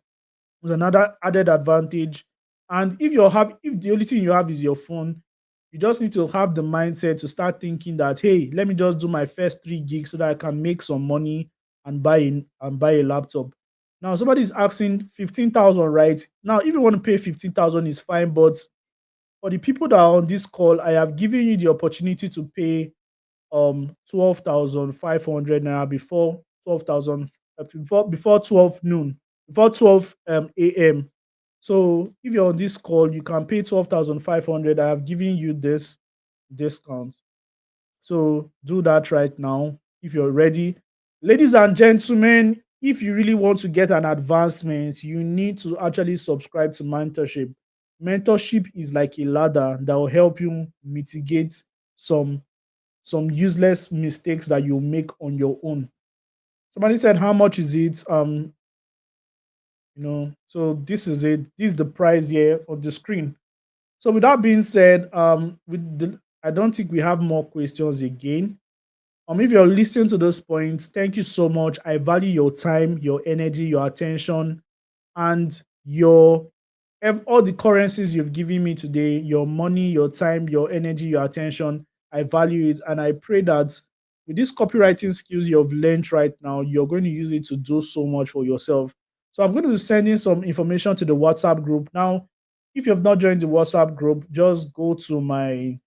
is another added advantage. And if the only thing you have is your phone, you just need to have the mindset to start thinking that, hey, let me just do my first 3 gigs so that I can make some money and buy a laptop. Now somebody's asking 15,000, right? Now, if you want to pay 15,000 is fine, but for the people that are on this call, I have given you the opportunity to pay 12,500 naira before 12,000 before 12 noon, before 12 a.m. So if you're on this call, you can pay 12,500. I have given you this discount. So do that right now if you're ready. Ladies and gentlemen, if you really want to get an advancement, you need to actually subscribe to Mentorship. Mentorship is like a ladder that will help you mitigate some useless mistakes that you make on your own. Somebody said, how much is it? So this is it. This is the price here on the screen. So with that being said, I don't think we have more questions again. If you're listening to those points, thank you so much. I value your time, your energy, your attention, and all the currencies you've given me today, your money, your time, your energy, your attention. I value it. And I pray that with these copywriting skills you've learned right now, you're going to use it to do so much for yourself. So I'm going to be sending some information to the WhatsApp group. Now, if you have not joined the WhatsApp group, just go to my,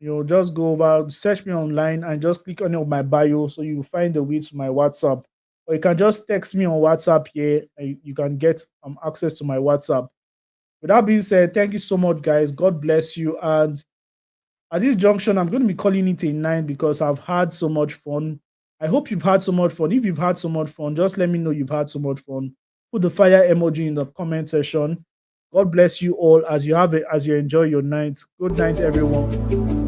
just go over, search me online and just click on my bio so you find the way to my WhatsApp. Or you can just text me on WhatsApp here and you can get access to my WhatsApp. With that being said, thank you so much, guys. God bless you. And at this junction, I'm going to be calling it a 9 because I've had so much fun. I hope you've had so much fun. If you've had so much fun, just let me know you've had so much fun. Put the fire emoji in the comment section. God bless you all as you enjoy your night. Good night, everyone.